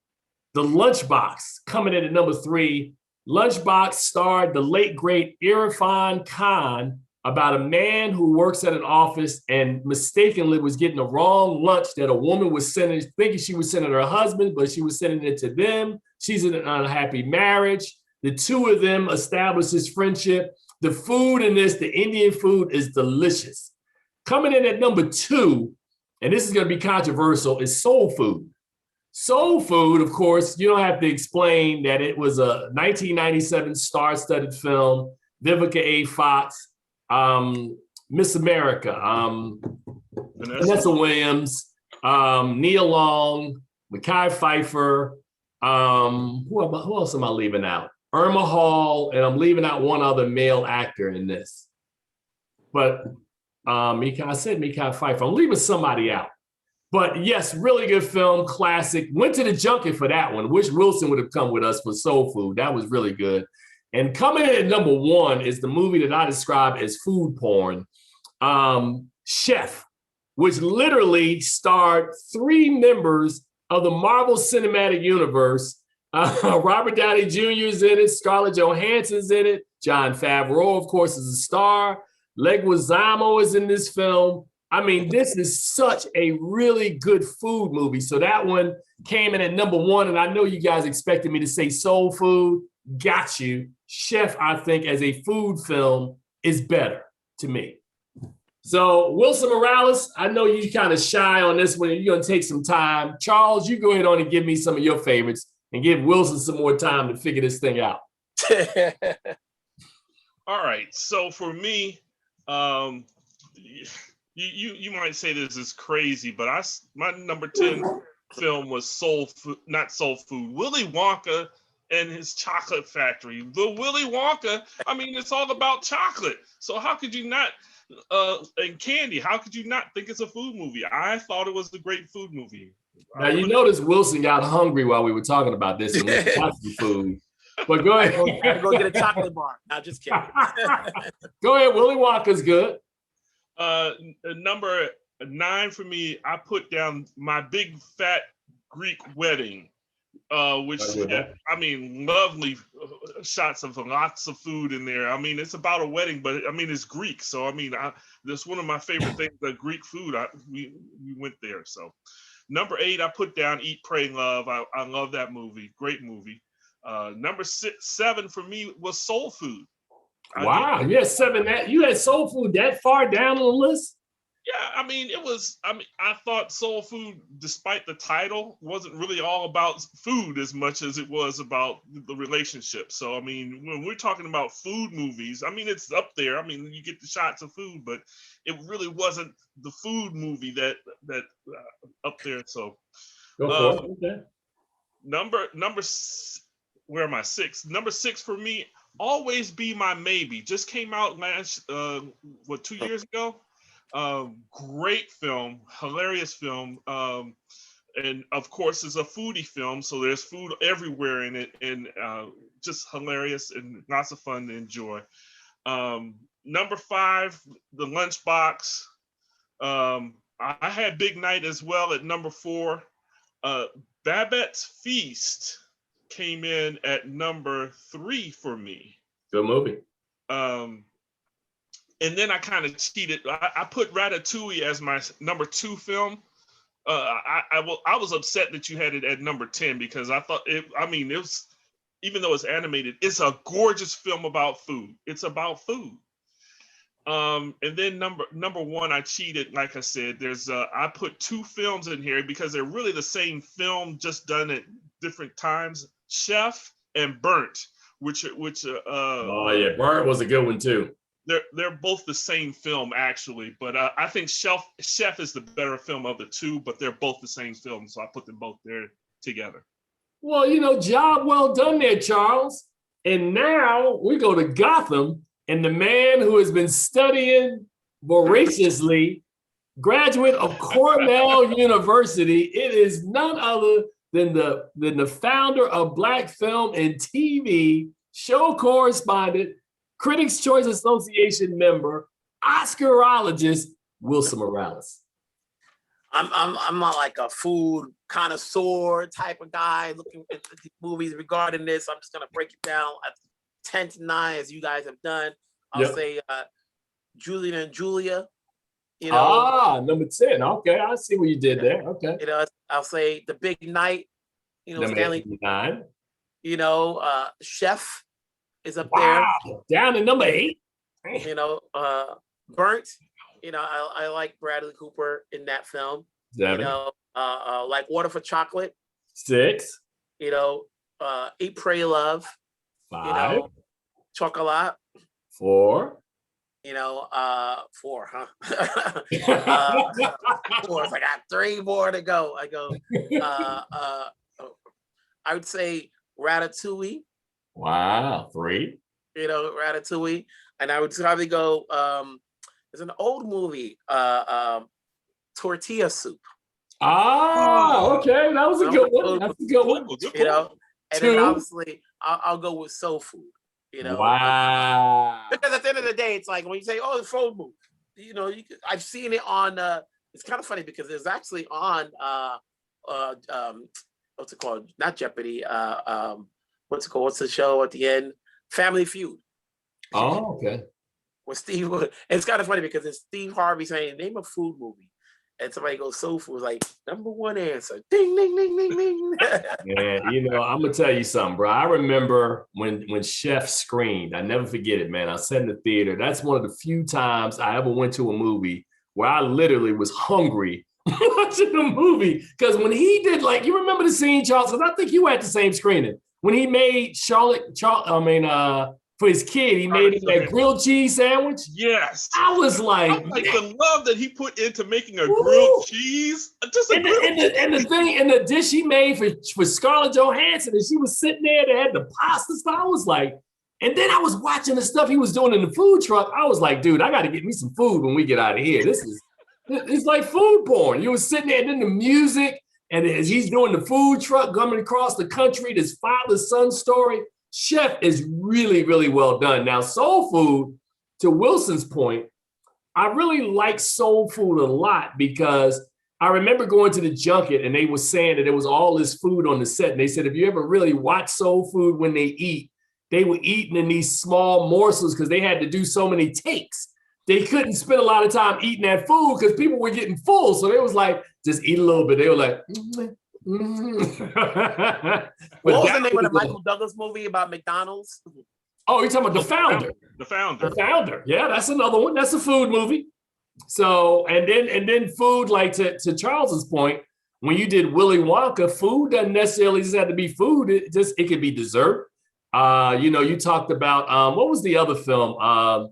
The Lunchbox, coming in at number 3. Lunchbox starred the late, great Irfan Khan about a man who works at an office and mistakenly was getting the wrong lunch that a woman was sending, thinking she was sending her husband, but she was sending it to them. She's in an unhappy marriage. The 2 of them establish this friendship. The food in this, the Indian food, is delicious. Coming in at number 2, and this is going to be controversial, is Soul Food. Soul Food, of course, you don't have to explain that it was a 1997 star-studded film. Vivica A. Fox, Miss America, Vanessa Williams, Nia Long, Mekhi Phifer. Who else am I leaving out? Irma Hall, and I'm leaving out one other male actor in this. But I said Mekhi Phifer. I'm leaving somebody out. But yes, really good film, classic. Went to the junket for that one. Wish Wilson would have come with us for Soul Food. That was really good. And coming in at number 1 is the movie that I describe as food porn, Chef, which literally starred 3 members of the Marvel Cinematic Universe. Robert Downey Jr. is in it. Scarlett Johansson's in it. Jon Favreau, of course, is a star. Leguizamo is in this film. I mean, this is such a really good food movie. So that one came in at number one, and I know you guys expected me to say soul food. Got you. Chef, I think, as a food film is better to me. So Wilson Morales, I know you kind of shy on this one. You're going to take some time. Charles, you go ahead on and give me some of your favorites and give Wilson some more time to figure this thing out. All right. So for me, you might say this is crazy, but my number 10 film was Soul Food, not Soul Food. Willy Wonka and his chocolate factory. The Willy Wonka, I mean, it's all about chocolate. So how could you not, and candy, how could you not think it's a food movie? I thought it was a great food movie. Now, you notice Wilson got hungry while we were talking about this and we watched some food. But go ahead. I'm go get a chocolate bar. No, just kidding. Go ahead. Willy Wonka's good. Number 9 for me, I put down My Big Fat Greek Wedding, which I mean, lovely shots of lots of food in there. I mean, it's about a wedding, but I mean, it's Greek, so I mean, that's one of my favorite things. The Greek food. We went there. So, number 8, I put down Eat, Pray, Love. I love that movie. Great movie. Number 7 for me was Soul Food. Wow, you had 7. You had Soul Food that far down on the list? Yeah, I mean, I thought Soul Food, despite the title, wasn't really all about food as much as it was about the relationship. So, I mean, when we're talking about food movies, I mean, it's up there. I mean, you get the shots of food, but it really wasn't the food movie that up there. So, go for it. Okay. Where am I? 6. Number 6 for me, Always Be My Maybe. Just came out 2 years ago? Great film, hilarious film. And of course, it's a foodie film, so there's food everywhere in it, and just hilarious and lots of fun to enjoy. Number 5, The Lunchbox. I had Big Night as well at number 4. Babette's Feast came in at number 3 for me. Good movie. And then I kind of cheated. I put Ratatouille as my number 2 film. I was upset that you had it at number 10 because I thought it was, even though it's animated, it's a gorgeous film about food. It's about food. And then number 1, I cheated. Like I said, I put 2 films in here because they're really the same film, just done at different times. Chef and Burnt, which oh yeah, Burnt was a good one too. They're both the same film actually, but I think Chef is the better film of the 2, but they're both the same film, so I put them both there together. Well, job well done there, Charles. And now we go to Gotham, and the man who has been studying voraciously, graduate of Cornell University, it is none other than the founder of Black Film and TV, show correspondent, Critics' Choice Association member, Oscarologist, Wilson Morales. I'm not like a food connoisseur type of guy looking at movies regarding this. I'm just gonna break it down at 10 to 9 as you guys have done. I'll say Julian and Julia. Number 10. Okay, I see what you did there. Okay. I'll say The Big Night. Number Stanley. 9. Chef is up there. Down to number 8. Burnt. I like Bradley Cooper in that film. 7. Like Water for Chocolate. 6. Eat, Pray, Love. 5. Chocolat. 4. 4, huh? 4. So I got 3 more to go. I would say Ratatouille. Wow, 3. Ratatouille. And I would probably go, there's an old movie, Tortilla Soup. Okay. That was a good one. That's a good one. And then obviously I'll go with Soul Food. Wow. Because at the end of the day, it's like when you say, "Oh, the soul movie," I've seen it on. It's kind of funny because it's actually on. What's it called? Not Jeopardy. What's it called? What's the show at the end? Family Feud. Oh, okay. When Steve, it's kind of funny because it's Steve Harvey saying, name a food movie. And somebody goes, soul food, like, number one answer. Ding, ding, ding, ding, ding. Yeah, I'm gonna tell you something, bro. I remember when Chef screamed. I never forget it, man. I sat in the theater. That's one of the few times I ever went to a movie where I literally was hungry watching the movie. Because when he did, like, you remember the scene, Charles? Because I think you had the same screening. When he made for his kid, he made him that grilled cheese sandwich. Yes. I was like the love that he put into making a grilled cheese. Just a the dish he made for Scarlett Johansson, and she was sitting there, they had the pasta stuff. I was like, and then I was watching the stuff he was doing in the food truck. I was like, dude, I got to get me some food when we get out of here. It's like food porn. You were sitting there, and then the music, and as he's doing the food truck coming across the country, this father-son story. Chef is really, really well done. Now, soul food, to Wilson's point, I really like soul food a lot because I remember going to the junket and they were saying that there was all this food on the set. And they said, if you ever really watch soul food when they eat, they were eating in these small morsels because they had to do so many takes. They couldn't spend a lot of time eating that food because people were getting full. So they was like, just eat a little bit. They were like, what was the name of the Michael Douglas movie about McDonald's? Oh, you're talking about The Founder. The Founder. The Founder. Yeah, that's another one. That's a food movie. So, and then food, like to Charles's point, when you did Willy Wonka, food doesn't necessarily just have to be food. It could be dessert. You talked about what was the other film?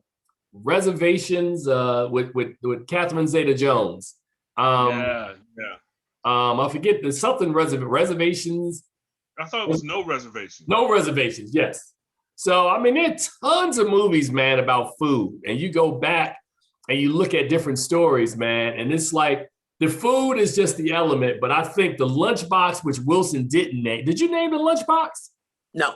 Reservations with Catherine Zeta-Jones. Yeah. I forget, there's something reservations. I thought it was No Reservations. No Reservations, yes. So, I mean, there are tons of movies, man, about food. And you go back and you look at different stories, man. And it's like the food is just the element. But I think the lunchbox, which Wilson didn't name. Did you name the lunchbox? No.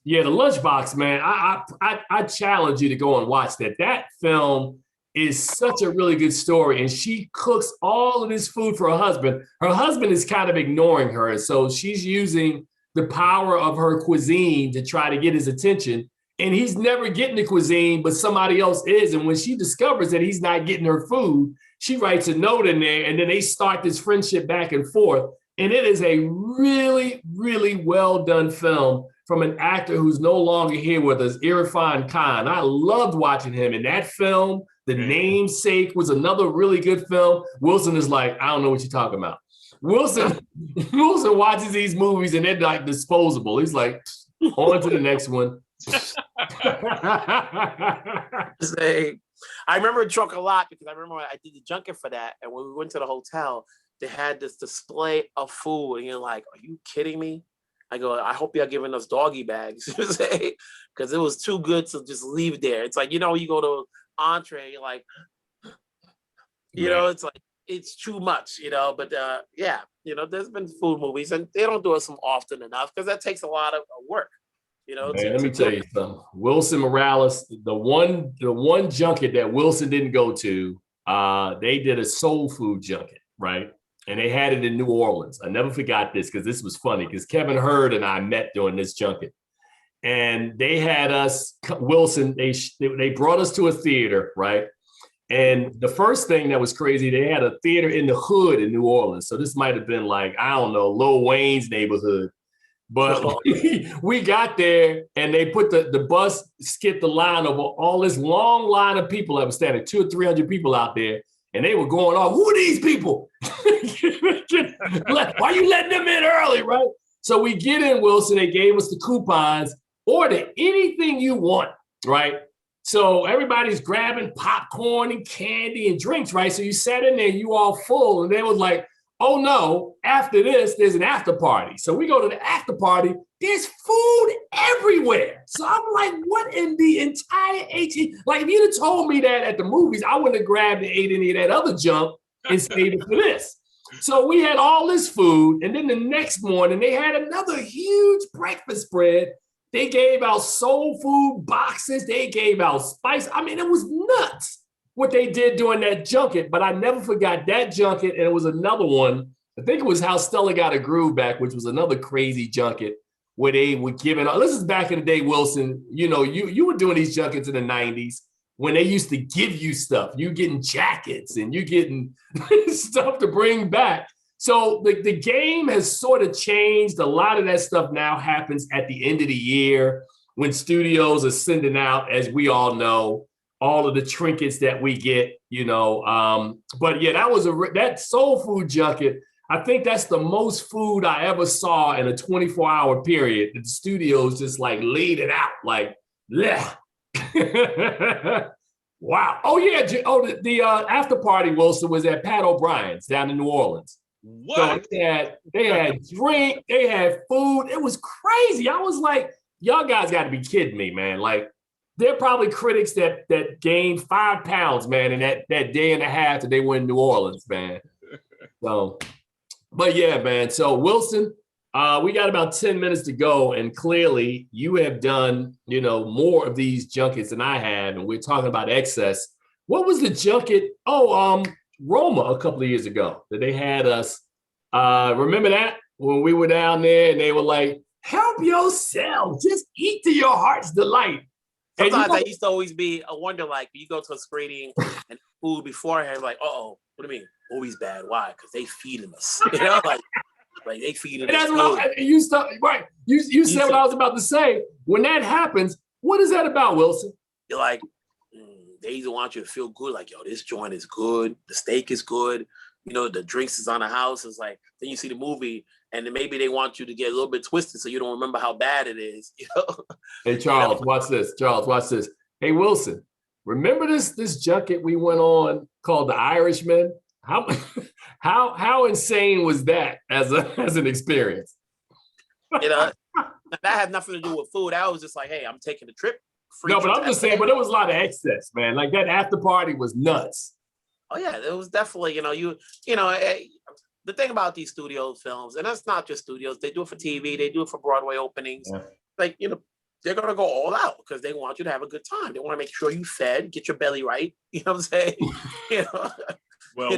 Yeah, the lunchbox, man. I challenge you to go and watch that. That film is such a really good story. And she cooks all of this food for her husband. Her husband is kind of ignoring her. And so she's using the power of her cuisine to try to get his attention. And he's never getting the cuisine, but somebody else is. And when she discovers that he's not getting her food, she writes a note in there, and then they start this friendship back and forth. And it is a really, really well done film from an actor who's no longer here with us, Irfan Khan. I loved watching him in that film. The Namesake was another really good film. Wilson is like, I don't know what you're talking about. Wilson watches these movies and they're like disposable. He's like, on to the next one. I remember it drunk a lot because I remember when I did the junket for that, and when we went to the hotel, they had this display of food, and you're like, are you kidding me? I go, I hope you're giving us doggy bags, because it was too good to just leave there. It's like, you go to entree, you're like, it's like, it's too much, but there's been food movies, and they don't do it some often enough because that takes a lot of work. Man, let me tell you something. Wilson Morales, the one junket that Wilson didn't go to, they did a soul food junket, right? And they had it in New Orleans. I never forgot this because this was funny because Kevin Hurd and I met during this junket. And they had us, Wilson, they brought us to a theater, right? And the first thing that was crazy, they had a theater in the hood in New Orleans. So this might have been like, I don't know, Lil Wayne's neighborhood. But we got there and they put the bus skipped the line of all this long line of people that were standing, 200 or 300 people out there. And they were going on, who are these people? Why are you letting them in early, right? So we get in, Wilson, they gave us the coupons, order anything you want, right? So everybody's grabbing popcorn and candy and drinks, right? So you sat in there, you all full, and they was like, oh no, after this, there's an after party. So we go to the after party, there's food everywhere. So I'm like, what in the entire 18? Like, if you'd have told me that at the movies, I wouldn't have grabbed and ate any of that other junk and stayed for this. So we had all this food. And then the next morning, they had another huge breakfast spread. They gave out soul food boxes. They gave out spice. I mean, it was nuts what they did during that junket, but I never forgot that junket. And it was another one. I think it was How Stella Got a Groove Back, which was another crazy junket where they were giving out. This is back in the day, Wilson. You were doing these junkets in the 90s. when they used to give you stuff. You getting jackets and you getting stuff to bring back. So the game has sort of changed. A lot of that stuff now happens at the end of the year when studios are sending out, as we all know, all of the trinkets that we get, But yeah, that soul food junket. I think that's the most food I ever saw in a 24-hour period. The studios just like laid it out like, yeah. Wow. Oh yeah. The after party, Wilson, was at Pat O'Brien's down in New Orleans. What? So they had drink, they had food. It was crazy. I was like, y'all guys got to be kidding me, man. Like, they're probably critics that gained 5 pounds, man, in that day and a half that they were in New Orleans, man. So, but yeah, man. So Wilson, we got about 10 minutes to go, and clearly you have done, more of these junkets than I have, and we're talking about excess. What was the junket? Roma a couple of years ago that they had us. Remember that when we were down there and they were like, help yourself, just eat to your heart's delight. Sometimes I used to always be a wonder, like, you go to a screening and food beforehand, like, what do you mean? Always bad. Why? Because they feeding us. Like they feeding us. That's what you said what I was about to say. When that happens, what is that about, Wilson? You're like, they either want you to feel good, like, yo, this joint is good, the steak is good, the drinks is on the house. It's like, then you see the movie, and then maybe they want you to get a little bit twisted so you don't remember how bad it is. Hey, Charles, watch this. Hey, Wilson, remember this junket we went on called the Irishman? How insane was that as an experience? That had nothing to do with food. I was just like, hey, I'm taking a trip. No, but I'm just saying, but there was a lot of excess, man. Like, that after party was nuts. Oh yeah, it was definitely, the thing about these studio films, and that's not just studios, they do it for TV, they do it for Broadway openings. Yeah. Like, they're going to go all out because they want you to have a good time. They want to make sure you fed, get your belly right. You know what I'm saying? Well,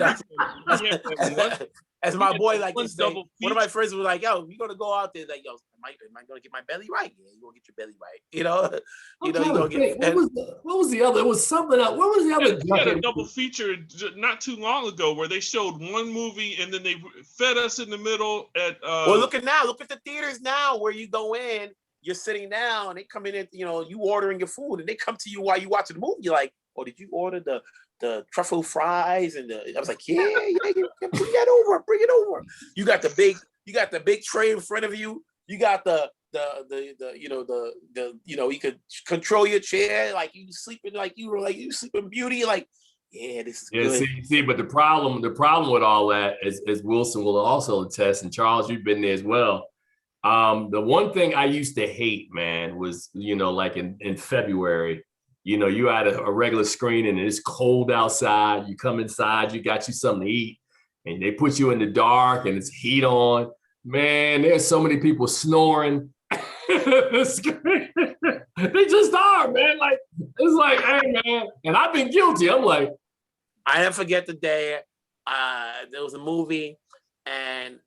as my boy like to say, one of my friends was like, yo, you're going to go out there, like, yo, am I going to get my belly right? Yeah, you're going to get your belly right. You're going to get what was the other? It was something else. What was the other? We had a double feature not too long ago where they showed one movie and then they fed us in the middle at well, look at the theaters now where you go in, you're sitting down, they come in, you ordering your food, and they come to you while you watching the movie. You're like, oh, did you order the truffle fries? And I was like, yeah, bring it over. You got the big tray in front of you. You got the you could control your chair, like you sleeping, like you sleeping beauty, like, yeah, this is good. See, but the problem with all that is Wilson will also attest, and Charles, you've been there as well. The one thing I used to hate, man, was, like in February, you had a regular screening and it's cold outside. You come inside, you got you something to eat, and they put you in the dark and it's heat on. Man, there's so many people snoring. They just are, man. Like, it's like, hey, man. And I've been guilty. I'm like, I never forget the day there was a movie and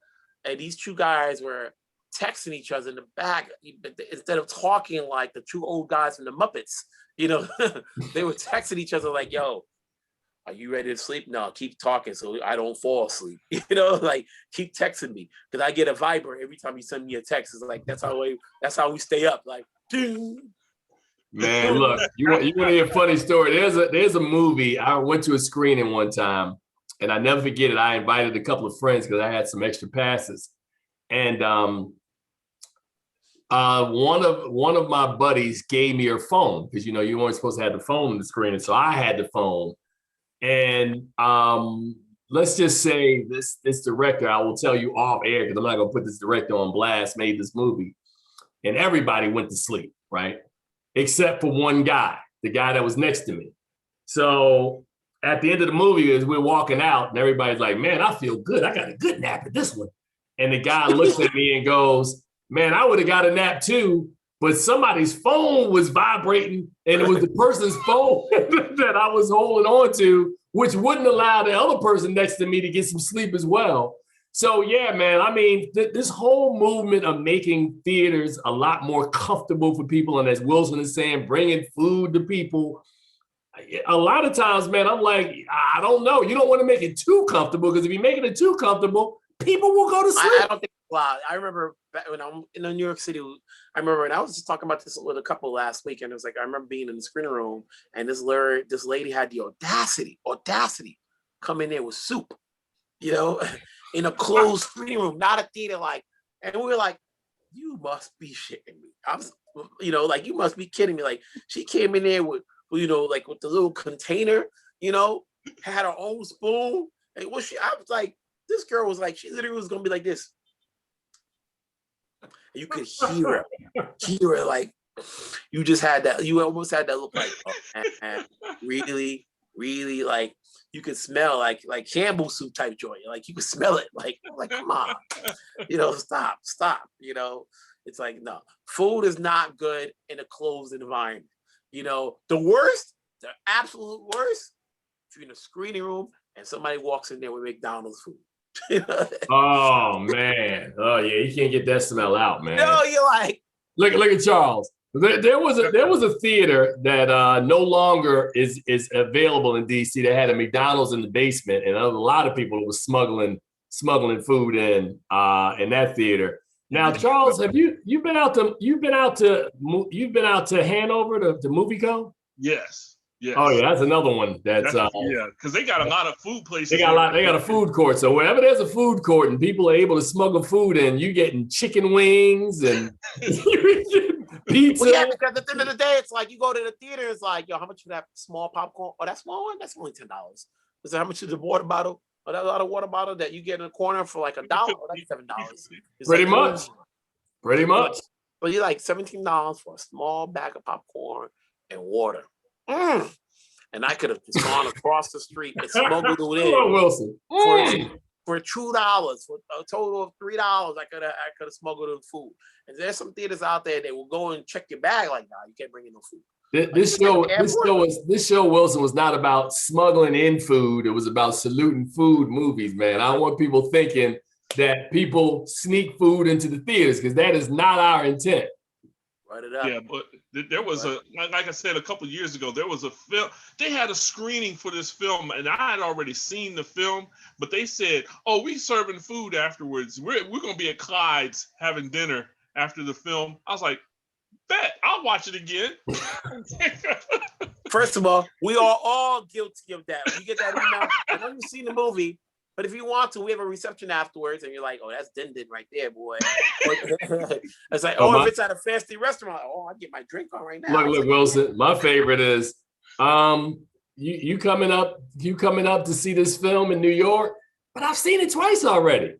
these two guys were texting each other in the back instead of talking like the two old guys from the Muppets. They were texting each other like, yo, are you ready to sleep? No, keep talking so I don't fall asleep. Like, keep texting me because I get a vibrate every time you send me a text. It's like, that's how we stay up. Like, ding. Man, look, you want to hear a funny story? There's a movie. I went to a screening one time, and I never forget it. I invited a couple of friends because I had some extra passes, and one of my buddies gave me her phone because you weren't supposed to have the phone in the screening, so I had the phone. And let's just say this director, I will tell you off air because I'm not gonna put this director on blast, made this movie, and everybody went to sleep, right? Except for one guy, the guy that was next to me. So at the end of the movie, as we're walking out, and everybody's like, man, I feel good. I got a good nap at this one. And the guy looks at me and goes, man, I would have got a nap too, but somebody's phone was vibrating, and it was the person's phone that I was holding on to, which wouldn't allow the other person next to me to get some sleep as well. So yeah, man, I mean, this whole movement of making theaters a lot more comfortable for people, and as Wilson is saying, bringing food to people, a lot of times, man, I'm like, I don't know. You don't want to make it too comfortable because if you're making it too comfortable, people will go to sleep. I don't think it's loud. I remember when I'm in New York City, I remember, and I was just talking about this with a couple last week, and it was like, I remember being in the screening room, and this lady had the audacity come in there with soup, you know, in a closed screening room, not a theater, like, and we were like, you must be shitting me. I was, you know, like, you must be kidding me. Like, she came in there with, you know, like with the little container, you know, had her own spoon. And I was like, this girl was like, she literally was gonna be like this. You could hear her like, you just had that, you almost had that look like, oh, man, really, really, like, you could smell like Campbell soup type joint. Like, you could smell it. Like come on, you know, stop. You know, it's like, no, food is not good in a closed environment. You know, the absolute worst, if you're in a screening room and somebody walks in there with McDonald's food. Oh man. Oh yeah, you can't get that smell out, man. No, you're like, look at Charles. There was a theater that no longer is available in DC that had a McDonald's in the basement, and a lot of people were smuggling food in that theater. Now, Charles, have you been out to Hanover to MovieCo? Yes. Oh yeah, that's another one. That's yeah, because they got a lot of food places. They got a food court. So wherever there's a food court and people are able to smuggle food in, you getting chicken wings and pizza. Well, yeah, because at the end of the day, it's like you go to the theater, it's like, yo, how much for that small popcorn? Oh, that small one? That's only $10. Is that how much is the water bottle? Oh, that other water bottle that you get in the corner for like $1? Oh, that's $7. Pretty much. But you're like $17 for a small bag of popcorn and water. And I could have just gone across the street and smuggled it in. On, Wilson. For $2, for a total of $3, I could have smuggled in food. And there's some theaters out there that will go and check your bag like, nah, you can't bring in no food. This show, Wilson, was not about smuggling in food. It was about saluting food movies, man. I don't want people thinking that people sneak food into the theaters because that is not our intent. Write it up. Yeah, but there was like I said a couple of years ago, there was a film. They had a screening for this film, and I had already seen the film. But they said, "Oh, we serving food afterwards. We're gonna be at Clyde's having dinner after the film." I was like, "Bet I'll watch it again." First of all, we are all guilty of that. When you get that email, I know you've seen the movie. But if you want to, we have a reception afterwards, and you're like, "Oh, that's din right there, boy." It's like, if it's at a fancy restaurant, I get my drink on right now. Look, Wilson. My favorite is, you coming up to see this film in New York, but I've seen it twice already.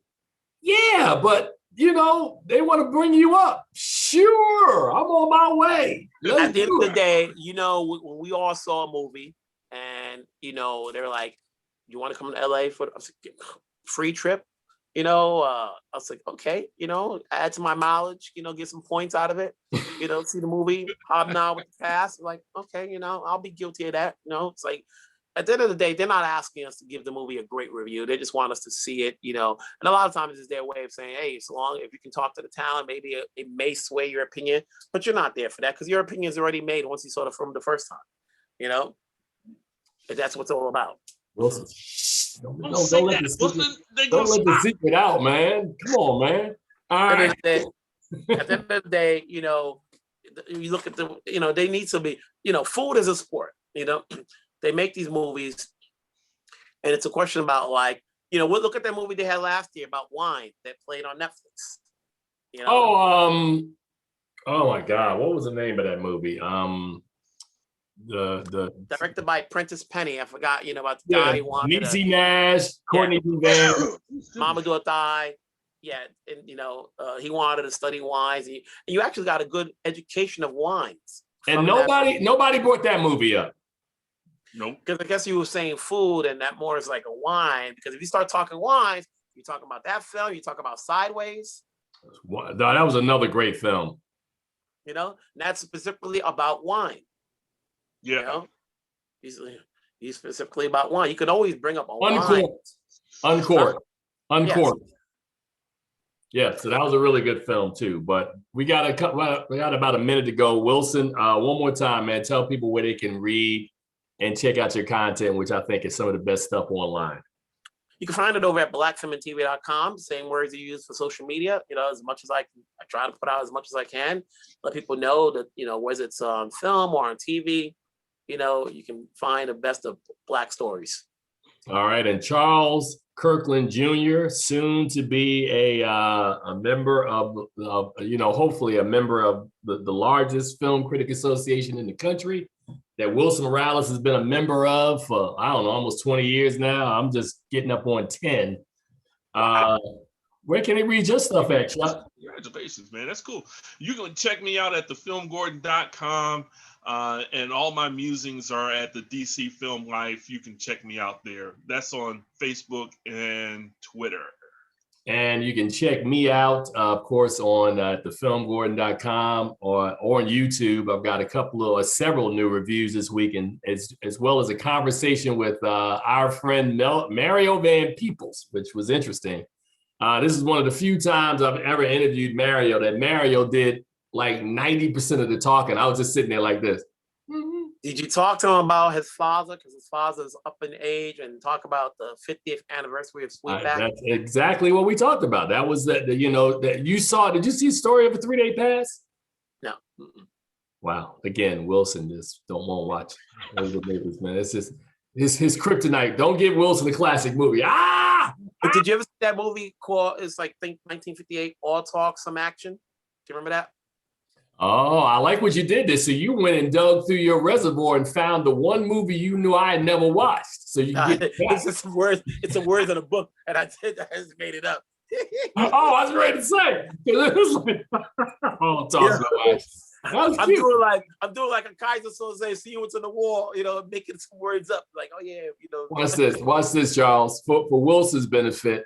Yeah, but you know they want to bring you up. Sure, I'm on my way. At the end of the day, you know, when we all saw a movie, and you know, they're like, you want to come to LA for a free trip? You know, I was like, okay, you know, add to my mileage, you know, get some points out of it, you know, see the movie, hobnob with the cast. Like, okay, you know, I'll be guilty of that. You know, it's like, at the end of the day, they're not asking us to give the movie a great review. They just want us to see it, you know. And a lot of times it's their way of saying, hey, so long if you can talk to the talent, maybe it may sway your opinion, but you're not there for that because your opinion is already made once you saw the film the first time, you know. And that's what it's all about. Wilson, don't let the secret out, man. Come on, man. All right. At the end of the day, you know, you look at they need to be, you know, food is a sport, you know. They make these movies, and it's a question about, like, you know, look at that movie they had last year about wine that played on Netflix. You know? Oh my God, what was the name of that movie? The directed by Prentice Penny. I forgot, you know, about the guy who wanted Niecy Nash, Courtney Van, Mamadou Thai. Yeah, and you know, he wanted to study wines. And you actually got a good education of wines. And nobody brought that movie up. Nope. Because I guess you were saying food, and that more is like a wine. Because if you start talking wines, you're talking about that film. You talk about Sideways. That was another great film. You know, and that's specifically about wine. Yeah. You know? He's specifically about wine. You can always bring up a wine. Uncorked. Yes. Yeah, so that was a really good film too. But we got about a minute to go. Wilson, one more time, man. Tell people where they can read and check out your content, which I think is some of the best stuff online. You can find it over at BlackfilmandTV.com. Same words you use for social media. As much as I try to put out as much as I can. Let people know that whether it's on film or on TV, you can find the best of Black stories. All right, and Charles Kirkland Jr., soon to be a member of hopefully a member of the largest film critic association in the country that Wilson Morales has been a member of for, I don't know, almost 20 years now. I'm just getting up on 10. Where can they read your stuff at, Chuck? Congratulations, man. That's cool. You can check me out at thefilmgordon.com. And all my musings are at the DC Film Life. You can check me out there. That's on Facebook and Twitter. And you can check me out, of course, on thefilmgordon.com or on YouTube. I've got several new reviews this week, and as well as a conversation with our friend Mario Van Peebles, which was interesting. This is one of the few times I've ever interviewed Mario that Mario did like 90% of the talking. I was just sitting there like this. Did you talk to him about his father? Because his father's up in age, and talk about the 50th anniversary of Sweetback? That's exactly what we talked about. That was that you saw. Did you see the story of a 3-day pass? No. Wow. Again, Wilson just don't want to watch Older Neighbors, man. It's just his kryptonite. Don't give Wilson a classic movie. But did you ever see that movie called, it's like, I think 1958, All Talk, Some Action? Do you remember that? Oh, I like what you did this. So you went and dug through your reservoir and found the one movie you knew I had never watched. So you get it's just words. It's the words of the book, and I just made it up. Oh, I was ready to say. It was like, I'm doing like a Kaiser Soze, see you into the wall, making some words up. Like, oh yeah, Watch this, Charles. For Wilson's benefit,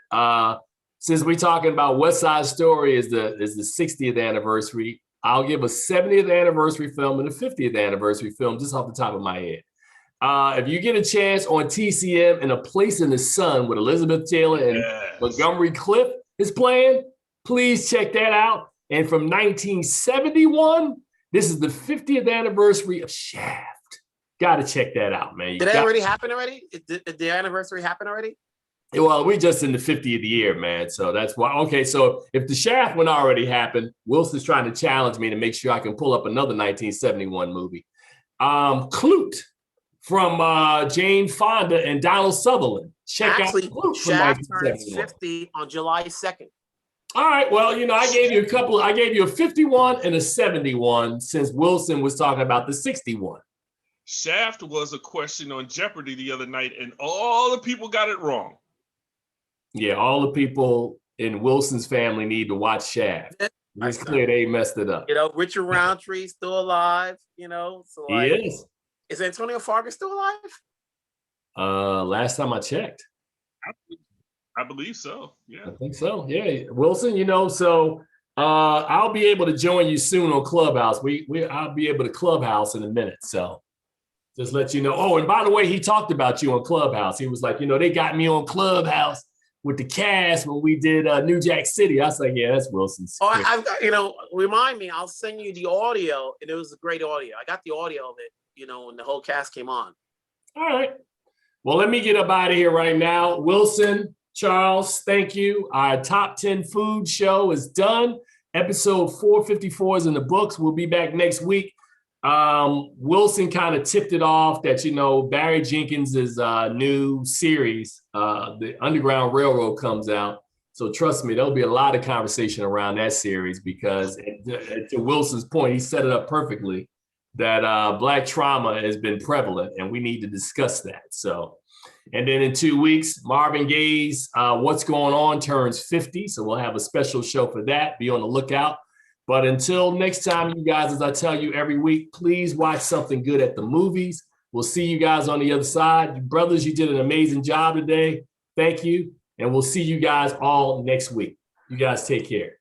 since we're talking about West Side Story is the 60th anniversary, I'll give a 70th anniversary film and a 50th anniversary film just off the top of my head. If you get a chance on TCM in A Place in the Sun with Elizabeth Taylor and Montgomery Clift is playing, please check that out. And from 1971, this is the 50th anniversary of Shaft. Got to check that out, man. Did that already happen already? Did the anniversary happen already? Well, we're just in the 50th year, man. So that's why. Okay, so if the Shaft one already happened, Wilson's trying to challenge me to make sure I can pull up another 1971 movie. Clute from Jane Fonda and Donald Sutherland. Check out Clute from Shaft turns 50 on July 2nd. All right. Well, I gave you a couple. I gave you a 51 and a 71 since Wilson was talking about the 61. Shaft was a question on Jeopardy the other night, and all the people got it wrong. Yeah, all the people in Wilson's family need to watch Shaft. It's clear they messed it up. Richard Roundtree still alive. So he is. Is Antonio Fargas still alive? Last time I checked. I believe so. Yeah, I think so. Yeah, Wilson. So I'll be able to join you soon on Clubhouse. I'll be able to Clubhouse in a minute. So just let you know. Oh, and by the way, he talked about you on Clubhouse. He was like, they got me on Clubhouse with the cast when we did New Jack City. I was like, yeah, that's Wilson's. Oh, I've got, remind me, I'll send you the audio, and it was a great audio. I got the audio of it, when the whole cast came on. All right. Well, let me get up out of here right now. Wilson, Charles, thank you. Our top 10 food show is done. Episode 454 is in the books. We'll be back next week. Wilson kind of tipped it off that, Barry Jenkins' new series, The Underground Railroad, comes out. So trust me, there'll be a lot of conversation around that series because to Wilson's point, he set it up perfectly that Black trauma has been prevalent and we need to discuss that. So, and then in 2 weeks, Marvin Gaye's What's Going On turns 50. So we'll have a special show for that. Be on the lookout. But until next time, you guys, as I tell you every week, please watch something good at the movies. We'll see you guys on the other side. Brothers, you did an amazing job today. Thank you. And we'll see you guys all next week. You guys take care.